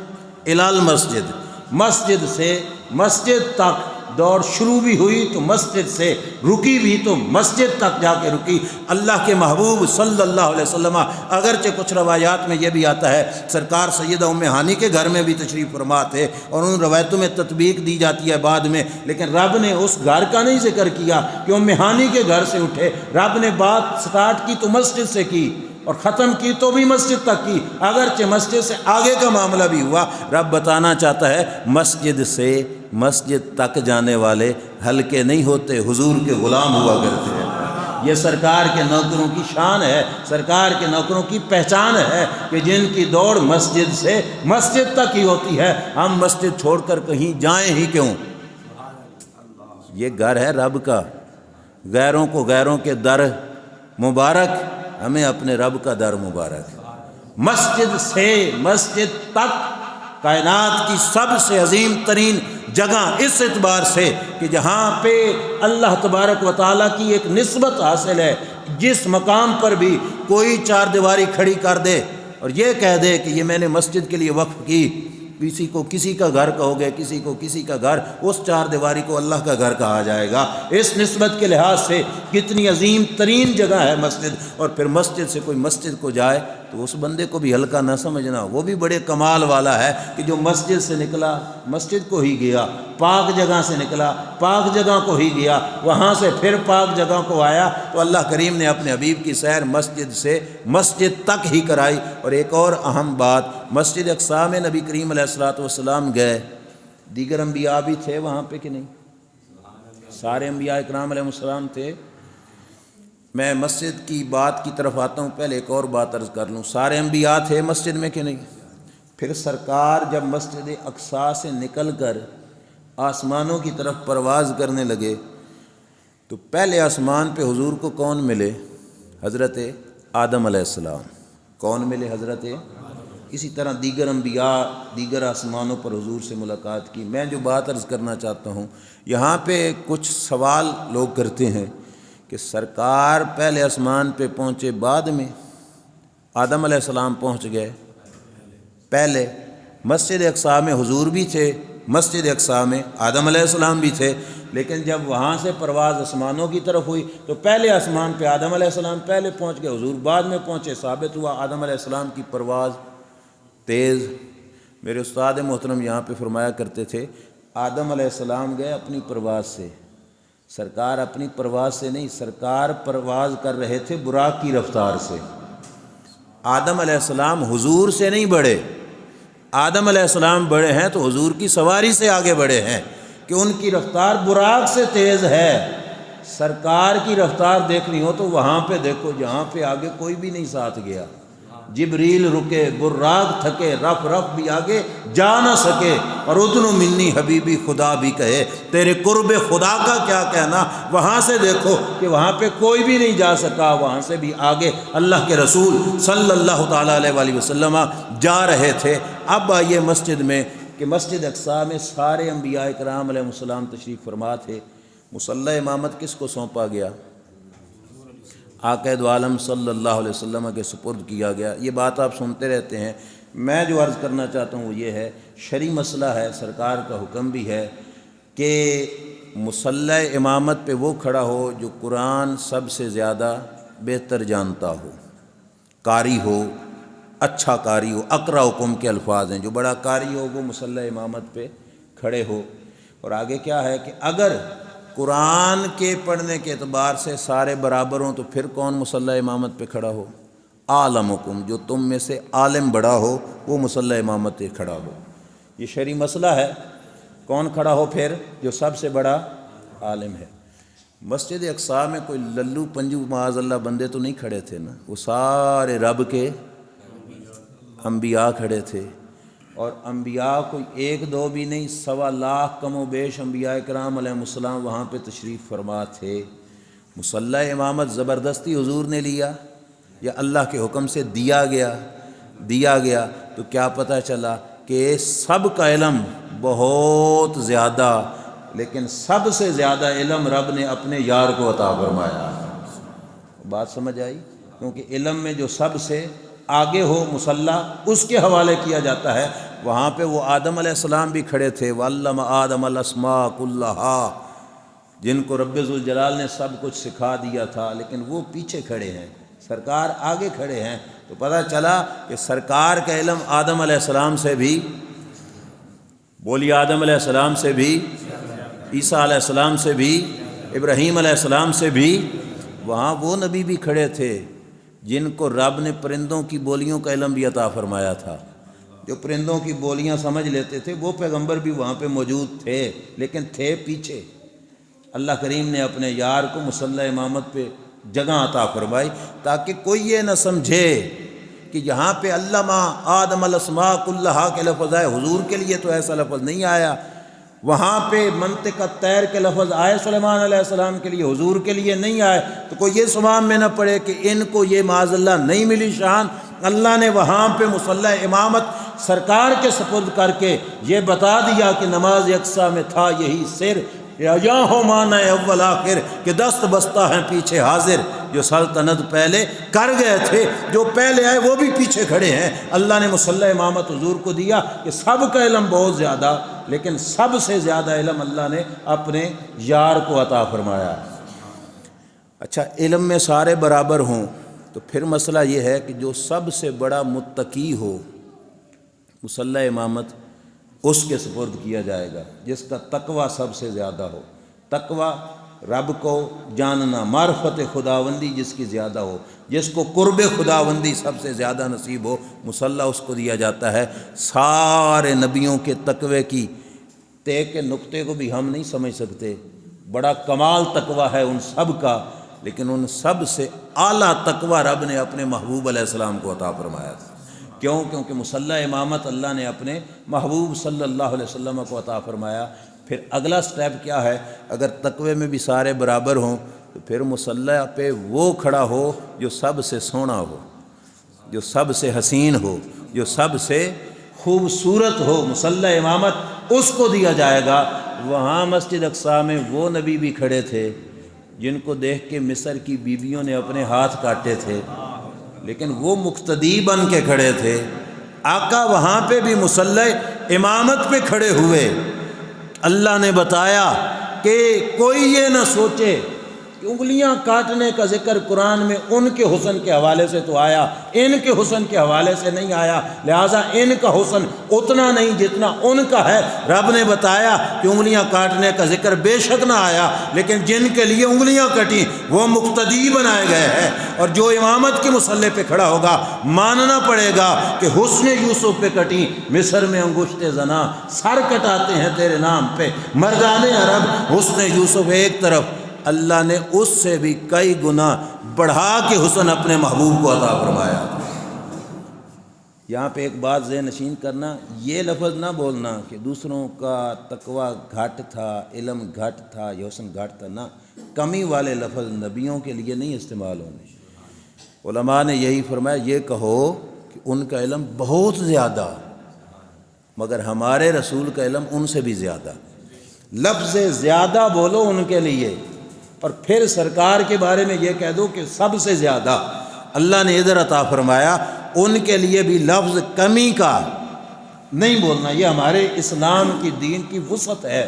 الی المسجد، مسجد سے مسجد تک دوڑ شروع بھی ہوئی تو مسجد سے، رکی بھی تو مسجد تک جا کے رکی۔ اللہ کے محبوب صلی اللہ علیہ وسلم، اگرچہ کچھ روایات میں یہ بھی آتا ہے سرکار سیدہ ام ہانی کے گھر میں بھی تشریف فرما تھے اور ان روایتوں میں تطبیق دی جاتی ہے بعد میں، لیکن رب نے اس گھر کا نہیں ذکر کیا کہ ام ہانی کے گھر سے اٹھے۔ رب نے بات سٹارٹ کی تو مسجد سے کی اور ختم کی تو بھی مسجد تک کی، اگرچہ مسجد سے آگے کا معاملہ بھی ہوا۔ رب بتانا چاہتا ہے مسجد سے مسجد تک جانے والے ہلکے نہیں ہوتے، حضور کے غلام ہوا کرتے ہیں۔ یہ سرکار کے نوکروں کی شان ہے، سرکار کے نوکروں کی پہچان ہے کہ جن کی دوڑ مسجد سے مسجد تک ہی ہوتی ہے۔ ہم مسجد چھوڑ کر کہیں جائیں ہی کیوں؟ یہ گھر ہے رب کا، غیروں کو غیروں کے در مبارک، ہمیں اپنے رب کا در مبارک۔ مسجد سے مسجد تک کائنات کی سب سے عظیم ترین جگہ اس اعتبار سے کہ جہاں پہ اللہ تبارک و تعالیٰ کی ایک نسبت حاصل ہے، جس مقام پر بھی کوئی چار دیواری کھڑی کر دے اور یہ کہہ دے کہ یہ میں نے مسجد کے لیے وقف کی، کسی کو کسی کا گھر کہو گے، کسی کو کسی کا گھر، اس چار دیواری کو اللہ کا گھر کہا جائے گا۔ اس نسبت کے لحاظ سے کتنی عظیم ترین جگہ ہے مسجد، اور پھر مسجد سے کوئی مسجد کو جائے تو اس بندے کو بھی ہلکا نہ سمجھنا، وہ بھی بڑے کمال والا ہے کہ جو مسجد سے نکلا مسجد کو ہی گیا، پاک جگہ سے نکلا پاک جگہ کو ہی گیا، وہاں سے پھر پاک جگہ کو آیا۔ تو اللہ کریم نے اپنے حبیب کی سیر مسجد سے مسجد تک ہی کرائی۔ اور ایک اور اہم بات، مسجد اقصیٰ میں نبی کریم علیہ الصلوۃ والسلام گئے، دیگر انبیاء بھی تھے وہاں پہ کہ نہیں؟ سارے انبیاء اکرام علیہ السلام تھے۔ میں مسجد کی بات کی طرف آتا ہوں، پہلے ایک اور بات عرض کر لوں، سارے انبیاء تھے مسجد میں کہ نہیں؟ پھر سرکار جب مسجد اقصیٰ سے نکل کر آسمانوں کی طرف پرواز کرنے لگے تو پہلے آسمان پہ حضور کو کون ملے؟ حضرت آدم علیہ السلام۔ کون ملے؟ حضرت اسی طرح دیگر انبیاء دیگر آسمانوں پر حضور سے ملاقات کی۔ میں جو بات عرض کرنا چاہتا ہوں، یہاں پہ کچھ سوال لوگ کرتے ہیں کہ سرکار پہلے آسمان پہ پہنچے بعد میں، آدم علیہ السلام پہنچ گئے پہلے، مسجد اقصیٰ میں حضور بھی تھے، مسجد اقصیٰ میں آدم علیہ السلام بھی تھے، لیکن جب وہاں سے پرواز آسمانوں کی طرف ہوئی تو پہلے آسمان پہ آدم علیہ السلام پہلے پہنچ گئے، حضور بعد میں پہنچے۔ ثابت ہوا آدم علیہ السلام کی پرواز تیز۔ میرے استاد محترم یہاں پہ فرمایا کرتے تھے، آدم علیہ السلام گئے اپنی پرواز سے، سرکار اپنی پرواز سے نہیں، سرکار پرواز کر رہے تھے براق کی رفتار سے۔ آدم علیہ السلام حضور سے نہیں بڑھے، آدم علیہ السلام بڑھے ہیں تو حضور کی سواری سے آگے بڑھے ہیں کہ ان کی رفتار براق سے تیز ہے۔ سرکار کی رفتار دیکھنی ہو تو وہاں پہ دیکھو جہاں پہ آگے کوئی بھی نہیں ساتھ گیا، جبریل رکے، براق تھکے، رف رف بھی آگے جا نہ سکے، اور ادنو منی حبیبی خدا بھی کہے، تیرے قرب خدا کا کیا کہنا۔ وہاں سے دیکھو کہ وہاں پہ کوئی بھی نہیں جا سکا، وہاں سے بھی آگے اللہ کے رسول صلی اللہ تعالیٰ علیہ وآلہ وسلم جا رہے تھے۔ اب آئیے مسجد میں کہ مسجد اقصیٰ میں سارے انبیاء کرام علیہ السلام تشریف فرما تھے۔ مصلی امامت کس کو سونپا گیا؟ آقا دو عالم صلی اللہ علیہ وسلم کے سپرد کیا گیا۔ یہ بات آپ سنتے رہتے ہیں، میں جو عرض کرنا چاہتا ہوں وہ یہ ہے، شرعی مسئلہ ہے، سرکار کا حکم بھی ہے کہ مصلی امامت پہ وہ کھڑا ہو جو قرآن سب سے زیادہ بہتر جانتا ہو، قاری ہو، اچھا قاری ہو، اقرأکم کے الفاظ ہیں، جو بڑا قاری ہو وہ مصلی امامت پہ کھڑے ہو۔ اور آگے کیا ہے کہ اگر قرآن کے پڑھنے کے اعتبار سے سارے برابر ہوں تو پھر کون مصلی امامت پہ کھڑا ہو؟ عالمکم، جو تم میں سے عالم بڑا ہو وہ مصلی امامت پہ کھڑا ہو۔ یہ شرعی مسئلہ ہے، کون کھڑا ہو پھر؟ جو سب سے بڑا عالم ہے۔ مسجد اقصیٰ میں کوئی للو پنجو معاذ اللہ بندے تو نہیں کھڑے تھے نا، وہ سارے رب کے انبیاء کھڑے تھے، اور انبیاء کوئی ایک دو بھی نہیں، 1.25 لاکھ کم و بیش انبیاء کرام علیہ السلام وہاں پہ تشریف فرما تھے۔ مصلی امامت زبردستی حضور نے لیا یا اللہ کے حکم سے دیا گیا؟ تو کیا پتہ چلا کہ سب کا علم بہت زیادہ، لیکن سب سے زیادہ علم رب نے اپنے یار کو عطا فرمایا۔ بات سمجھ آئی؟ کیونکہ علم میں جو سب سے آگے ہو مصلی اس کے حوالے کیا جاتا ہے۔ وہاں پہ وہ آدم علیہ السلام بھی کھڑے تھے، وَعَلَّمَ آدَمَ الْأَسْمَاءَ كُلَّهَا، جن کو رب ذوالجلال نے سب کچھ سکھا دیا تھا، لیکن وہ پیچھے کھڑے ہیں، سرکار آگے کھڑے ہیں۔ تو پتہ چلا کہ سرکار کا علم آدم علیہ السلام سے بھی، بولی آدم علیہ السلام سے بھی، عیسیٰ علیہ السلام سے بھی، ابراہیم علیہ السلام سے بھی، وہاں وہ نبی بھی کھڑے تھے جن کو رب نے پرندوں کی بولیوں کا علم بھی عطا فرمایا تھا۔ جو پرندوں کی بولیاں سمجھ لیتے تھے وہ پیغمبر بھی وہاں پہ موجود تھے، لیکن تھے پیچھے۔ اللہ کریم نے اپنے یار کو مصلی امامت پہ جگہ عطا فرمائی تاکہ کوئی یہ نہ سمجھے کہ یہاں پہ علمہ آدم الاسماء کلہا کے لفظ آئے، حضور کے لیے تو ایسا لفظ نہیں آیا۔ وہاں پہ منطق الطیر کے لفظ آئے سلیمان علیہ السلام کے لیے، حضور کے لیے نہیں آئے۔ تو کوئی یہ سوام میں نہ پڑے کہ ان کو یہ معاذ اللہ نہیں ملی شان۔ اللہ نے وہاں پہ مصلی امامت سرکار کے سپرد کر کے یہ بتا دیا کہ نماز اقصیٰ میں تھا یہی سر، یا ہو معنی اول آخر، کہ دست بستہ ہیں پیچھے حاضر، جو سلطنت پہلے کر گئے تھے، جو پہلے آئے وہ بھی پیچھے کھڑے ہیں۔ اللہ نے مصلی امامت حضور کو دیا کہ سب کا علم بہت زیادہ، لیکن سب سے زیادہ علم اللہ نے اپنے یار کو عطا فرمایا۔ اچھا، علم میں سارے برابر ہوں تو پھر مسئلہ یہ ہے کہ جو سب سے بڑا متقی ہو مصلی امامت اس کے سپرد کیا جائے گا، جس کا تقوی سب سے زیادہ ہو۔ تقوی رب کو جاننا، معرفت خداوندی جس کی زیادہ ہو، جس کو قرب خداوندی سب سے زیادہ نصیب ہو، مصلی اس کو دیا جاتا ہے۔ سارے نبیوں کے تقوی کی تے کے نقطے کو بھی ہم نہیں سمجھ سکتے، بڑا کمال تقوی ہے ان سب کا، لیکن ان سب سے اعلیٰ تقوی رب نے اپنے محبوب علیہ السلام کو عطا فرمایا تھا۔ کیوں؟ کیونکہ مصلی امامت اللہ نے اپنے محبوب صلی اللہ علیہ وسلم کو عطا فرمایا۔ پھر اگلا سٹیپ کیا ہے؟ اگر تقوی میں بھی سارے برابر ہوں تو پھر مصلی پہ وہ کھڑا ہو جو سب سے سونا ہو، جو سب سے حسین ہو، جو سب سے خوبصورت ہو مصلی امامت اس کو دیا جائے گا۔ وہاں مسجد اقصیٰ میں وہ نبی بھی کھڑے تھے جن کو دیکھ کے مصر کی بیویوں نے اپنے ہاتھ کاٹے تھے، لیکن وہ مقتدی بن کے کھڑے تھے۔ آقا وہاں پہ بھی مصلی امامت پہ کھڑے ہوئے۔ اللہ نے بتایا کہ کوئی یہ نہ سوچے کہ انگلیاں کاٹنے کا ذکر قرآن میں ان کے حسن کے حوالے سے تو آیا، ان کے حسن کے حوالے سے نہیں آیا، لہٰذا ان کا حسن اتنا نہیں جتنا ان کا ہے۔ رب نے بتایا کہ انگلیاں کاٹنے کا ذکر بے شک نہ آیا، لیکن جن کے لیے انگلیاں کٹیں وہ مقتدی بنائے گئے ہیں، اور جو امامت کے مصلی پہ کھڑا ہوگا ماننا پڑے گا کہ حسن یوسف پہ کٹیں۔ مصر میں انگشت زنا سر کٹاتے ہیں تیرے نام پہ، مردان عرب حسن یوسف ایک طرف، اللہ نے اس سے بھی کئی گنا بڑھا کے حسن اپنے محبوب کو عطا فرمایا۔ یہاں پہ ایک بات ذہن نشین کرنا، یہ لفظ نہ بولنا کہ دوسروں کا تقوی گھٹ تھا، علم گھٹ تھا، یہ حسن گھٹ تھا، نہ، کمی والے لفظ نبیوں کے لیے نہیں استعمال ہونے۔ علماء نے یہی فرمایا، یہ کہو کہ ان کا علم بہت زیادہ، مگر ہمارے رسول کا علم ان سے بھی زیادہ۔ لفظ زیادہ بولو ان کے لیے، اور پھر سرکار کے بارے میں یہ کہہ دو کہ سب سے زیادہ۔ اللہ نے ادھر عطا فرمایا ان کے لیے بھی لفظ کمی کا نہیں بولنا، یہ ہمارے اسلام کی دین کی وسعت ہے۔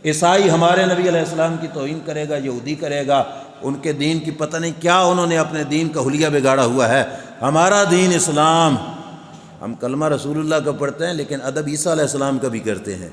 عیسائی ہمارے نبی علیہ السلام کی توہین کرے گا، یہودی کرے گا، ان کے دین کی پتہ نہیں کیا انہوں نے اپنے دین کا حلیہ بگاڑا ہوا ہے۔ ہمارا دین اسلام، ہم کلمہ رسول اللہ کا پڑھتے ہیں لیکن ادب عیسیٰ علیہ السلام کا بھی کرتے ہیں،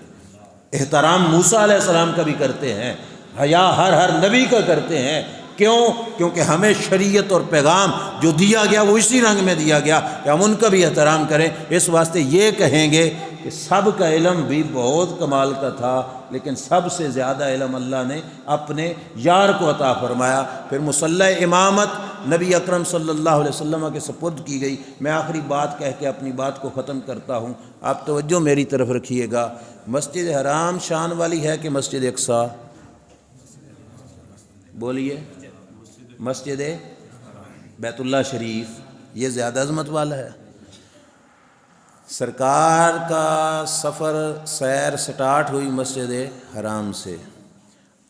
احترام موسیٰ علیہ السلام کا بھی کرتے ہیں، حیا ہر نبی کا کرتے ہیں۔ کیوں؟ کیونکہ ہمیں شریعت اور پیغام جو دیا گیا وہ اسی رنگ میں دیا گیا کہ ہم ان کا بھی احترام کریں۔ اس واسطے یہ کہیں گے کہ سب کا علم بھی بہت کمال کا تھا، لیکن سب سے زیادہ علم اللہ نے اپنے یار کو عطا فرمایا۔ پھر مصلی امامت نبی اکرم صلی اللہ علیہ وسلم کے سپرد کی گئی۔ میں آخری بات کہہ کے اپنی بات کو ختم کرتا ہوں، آپ توجہ میری طرف رکھیے گا۔ مسجد حرام شان والی ہے کہ مسجد اقصیٰ؟ بولیے، مسجد بیت اللہ شریف یہ زیادہ عظمت والا ہے۔ سرکار کا سفر سیر سٹارٹ ہوئی مسجد حرام سے،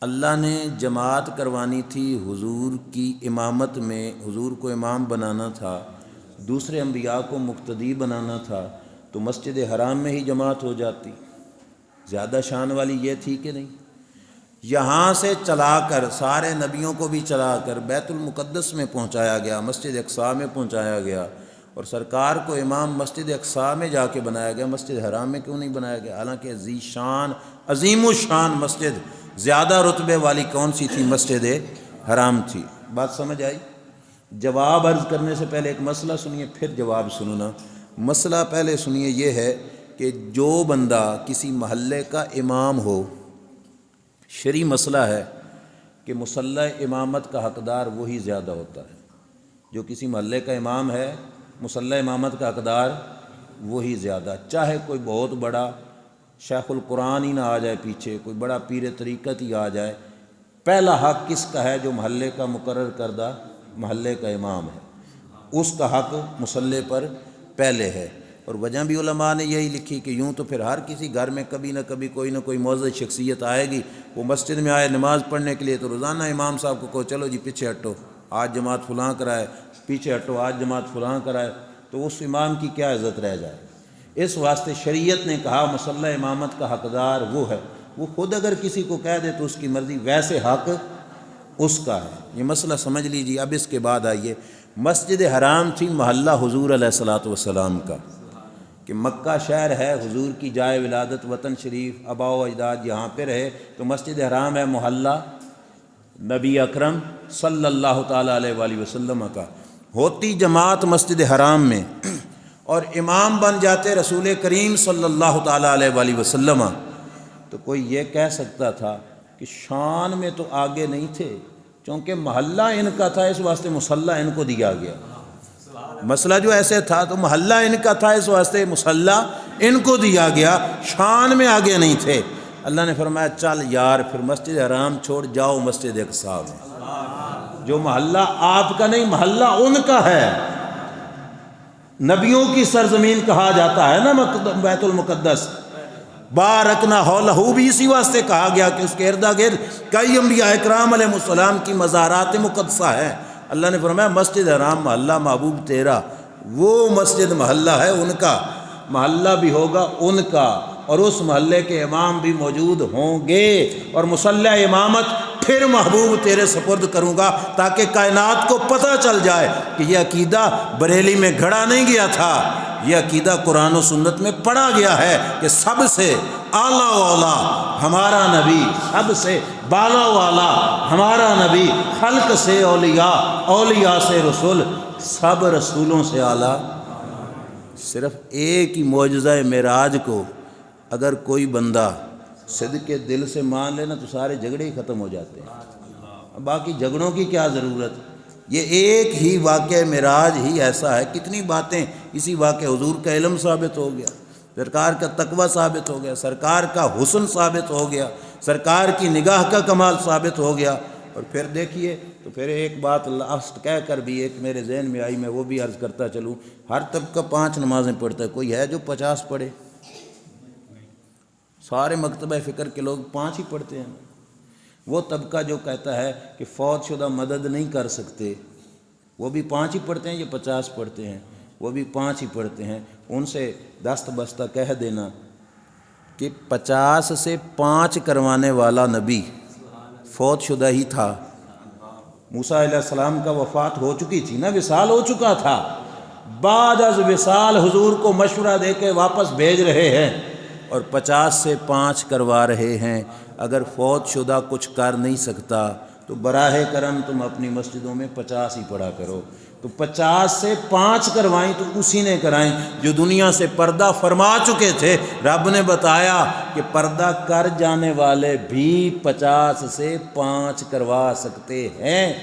اللہ نے جماعت کروانی تھی حضور کی امامت میں، حضور کو امام بنانا تھا، دوسرے انبیاء کو مقتدی بنانا تھا، تو مسجد حرام میں ہی جماعت ہو جاتی۔ زیادہ شان والی یہ تھی کہ نہیں؟ یہاں سے چلا کر سارے نبیوں کو بھی چلا کر بیت المقدس میں پہنچایا گیا، مسجد اقصیٰ میں پہنچایا گیا، اور سرکار کو امام مسجد اقصیٰ میں جا کے بنایا گیا، مسجد حرام میں کیوں نہیں بنایا گیا؟ حالانکہ ذی شان عظیم الشان مسجد زیادہ رتبے والی کون سی تھی؟ مسجد حرام تھی۔ بات سمجھ آئی؟ جواب عرض کرنے سے پہلے ایک مسئلہ سنیے پھر جواب سننا۔ مسئلہ پہلے سنیے، یہ ہے کہ جو بندہ کسی محلے کا امام ہو، شرعی مسئلہ ہے کہ مصلی امامت کا حقدار وہی زیادہ ہوتا ہے۔ جو کسی محلے کا امام ہے مصلی امامت کا حقدار وہی زیادہ، چاہے کوئی بہت بڑا شیخ القرآن ہی نہ آ جائے پیچھے، کوئی بڑا پیر طریقت ہی آ جائے، پہلا حق کس کا ہے؟ جو محلے کا مقرر کردہ محلے کا امام ہے، اس کا حق مصلی پر پہلے ہے۔ اور وجہ بھی علماء نے یہی لکھی کہ یوں تو پھر ہر کسی گھر میں کبھی نہ کبھی کوئی نہ کوئی معزز شخصیت آئے گی، وہ مسجد میں آئے نماز پڑھنے کے لیے تو روزانہ امام صاحب کو کہو چلو جی پیچھے ہٹو، آج جماعت فلاں کرائے، پیچھے ہٹو آج جماعت فلاں کرائے، تو اس امام کی کیا عزت رہ جائے؟ اس واسطے شریعت نے کہا مصلی امامت کا حقدار وہ ہے، وہ خود اگر کسی کو کہہ دے تو اس کی مرضی، ویسے حق اس کا ہے۔ یہ مسئلہ سمجھ لیجیے۔ اب اس کے بعد آئیے، مسجد حرام تھی محلہ حضور علیہ الصلوۃ والسلام کا، کہ مکہ شہر ہے، حضور کی جائے ولادت، وطن شریف، آباء و اجداد یہاں پہ رہے، تو مسجد حرام ہے محلہ نبی اکرم صلی اللہ تعالیٰ علیہ وآلہ وسلم کا۔ ہوتی جماعت مسجد حرام میں اور امام بن جاتے رسول کریم صلی اللہ تعالیٰ علیہ وآلہ وسلم، تو کوئی یہ کہہ سکتا تھا کہ شان میں تو آگے نہیں تھے، چونکہ محلہ ان کا تھا اس واسطے مصلی ان کو دیا گیا۔ مسئلہ جو ایسے تھا تو محلہ ان کا تھا اس واسطے مصلی ان کو دیا گیا، شان میں آگے نہیں تھے۔ اللہ نے فرمایا چل یار پھر مسجد حرام چھوڑ جاؤ مسجد اقصیٰ میں، جو محلہ آپ کا نہیں محلہ ان کا ہے۔ نبیوں کی سرزمین کہا جاتا ہے نا بیت المقدس، بارکنا حولہ بھی اسی واسطے کہا گیا کہ اس کے ارد گرد کئی انبیاء اکرام علیہ السلام کی مزارات مقدسہ ہے۔ اللہ نے فرمایا مسجد حرام محلہ محبوب تیرا، وہ مسجد محلہ ہے ان کا، محلہ بھی ہوگا ان کا، اور اس محلے کے امام بھی موجود ہوں گے، اور مصلی امامت پھر محبوب تیرے سپرد کروں گا تاکہ کائنات کو پتہ چل جائے کہ یہ عقیدہ بریلی میں گھڑا نہیں گیا تھا، یہ عقیدہ قرآن و سنت میں پڑھا گیا ہے کہ سب سے اعلیٰ و اعلیٰ ہمارا نبی، سب سے بالا والا ہمارا نبی، خلق سے اولیاء، اولیاء سے رسول، سب رسولوں سے اعلیٰ۔ صرف ایک ہی معجزہ معراج کو اگر کوئی بندہ صدق کے دل سے مان لینا تو سارے جھگڑے ہی ختم ہو جاتے ہیں، باقی جھگڑوں کی کیا ضرورت۔ یہ ایک ہی واقعہ معراج ہی ایسا ہے، کتنی باتیں اسی واقعہ حضور کا علم ثابت ہو گیا، سرکار کا تقوی ثابت ہو گیا، سرکار کا حسن ثابت ہو گیا، سرکار کی نگاہ کا کمال ثابت ہو گیا۔ اور پھر دیکھیے تو پھر ایک بات لاسٹ کہہ کر بھی ایک میرے ذہن میں آئی، میں وہ بھی عرض کرتا چلوں، ہر طبقہ 5 نمازیں پڑھتا ہے، کوئی ہے جو 50 پڑھے؟ سارے مکتبہ فکر کے لوگ 5 ہی پڑھتے ہیں۔ وہ طبقہ جو کہتا ہے کہ فوت شدہ مدد نہیں کر سکتے، وہ بھی 5 ہی پڑھتے ہیں، یہ 50 پڑھتے ہیں، وہ بھی 5 ہی پڑھتے ہیں۔ ان سے دست بستہ کہہ دینا کہ 50 سے 5 کروانے والا نبی فوت شدہ ہی تھا۔ موسیٰ علیہ السلام کا وفات ہو چکی تھی نا، وصال ہو چکا تھا، بعد از وصال حضور کو مشورہ دے کے واپس بھیج رہے ہیں، اور 50 سے 5 کروا رہے ہیں۔ اگر فوت شدہ کچھ کر نہیں سکتا تو براہ کرم تم اپنی مسجدوں میں 50 ہی پڑھا کرو۔ تو 50 سے 5 کروائیں تو اسی نے کرائیں جو دنیا سے پردہ فرما چکے تھے۔ رب نے بتایا کہ پردہ کر جانے والے بھی 50 سے 5 کروا سکتے ہیں،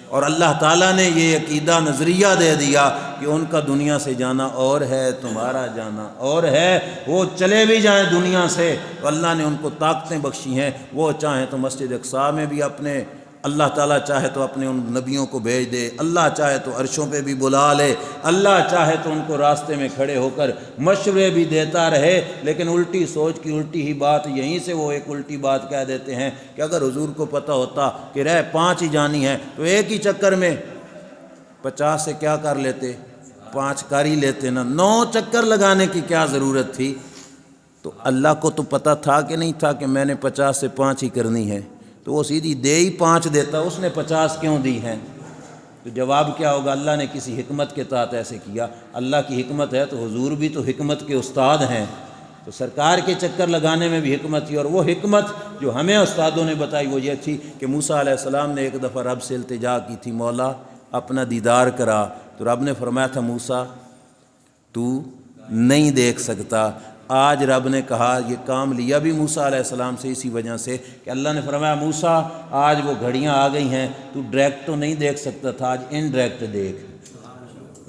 اور اللہ تعالیٰ نے یہ عقیدہ نظریہ دے دیا کہ ان کا دنیا سے جانا اور ہے، تمہارا جانا اور ہے۔ وہ چلے بھی جائیں دنیا سے تو اللہ نے ان کو طاقتیں بخشی ہیں، وہ چاہیں تو مسجد اقصیٰ میں بھی اپنے، اللہ تعالیٰ چاہے تو اپنے ان نبیوں کو بھیج دے، اللہ چاہے تو عرشوں پہ بھی بلا لے، اللہ چاہے تو ان کو راستے میں کھڑے ہو کر مشورے بھی دیتا رہے، لیکن الٹی سوچ کی الٹی ہی بات، یہیں سے وہ ایک الٹی بات کہہ دیتے ہیں کہ اگر حضور کو پتہ ہوتا کہ رہ 5 ہی جانی ہے تو ایک ہی چکر میں 50 سے کیا کر لیتے، 5 کر ہی لیتے نا، 9 چکر لگانے کی کیا ضرورت تھی۔ تو اللہ کو تو پتہ تھا کہ نہیں تھا کہ میں نے 50 سے 5 ہی کرنی ہے، تو وہ سیدھی دے ہی 5 دیتا، اس نے 50 کیوں دی ہیں؟ تو جواب کیا ہوگا؟ اللہ نے کسی حکمت کے تحت ایسے کیا۔ اللہ کی حکمت ہے تو حضور بھی تو حکمت کے استاد ہیں، تو سرکار کے چکر لگانے میں بھی حکمت تھی، اور وہ حکمت جو ہمیں استادوں نے بتائی وہ یہ تھی کہ موسیٰ علیہ السلام نے ایک دفعہ رب سے التجا کی تھی، مولا اپنا دیدار کرا، تو رب نے فرمایا تھا موسیٰ تو نہیں دیکھ سکتا۔ آج رب نے کہا یہ کام لیا بھی موسیٰ علیہ السلام سے اسی وجہ سے کہ اللہ نے فرمایا موسیٰ آج وہ گھڑیاں آ گئی ہیں، تو ڈائریکٹ تو نہیں دیکھ سکتا تھا، آج انڈائریکٹ دیکھ۔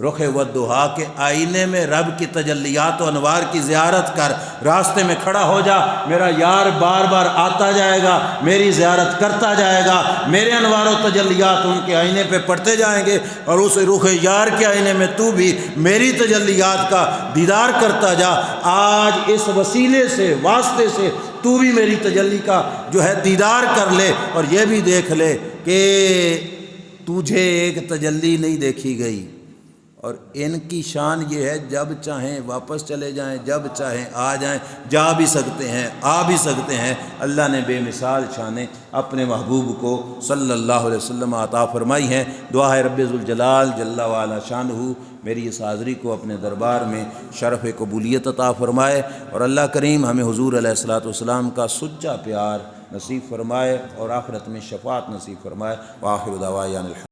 رخ والضحیٰ کے آئینے میں رب کی تجلیات و انوار کی زیارت کر، راستے میں کھڑا ہو جا، میرا یار بار بار آتا جائے گا، میری زیارت کرتا جائے گا، میرے انوار و تجلیات ان کے آئینے پہ پڑتے جائیں گے، اور اس رخ یار کے آئینے میں تو بھی میری تجلیات کا دیدار کرتا جا۔ آج اس وسیلے سے، واسطے سے تو بھی میری تجلی کا جو ہے دیدار کر لے، اور یہ بھی دیکھ لے کہ تجھے ایک تجلی نہیں دیکھی گئی۔ اور ان کی شان یہ ہے جب چاہیں واپس چلے جائیں، جب چاہیں آ جائیں، جا بھی سکتے ہیں، آ بھی سکتے ہیں۔ اللہ نے بے مثال شانیں اپنے محبوب کو صلی اللہ علیہ وسلم عطا فرمائی ہیں۔ دعا ہے رب ذوالجلال جل وعلا شانہ میری اس حاضری کو اپنے دربار میں شرف قبولیت عطا فرمائے، اور اللہ کریم ہمیں حضور علیہ الصلوۃ والسلام کا سچا پیار نصیب فرمائے، اور آخرت میں شفاعت نصیب فرمائے۔ وآخر دعوانا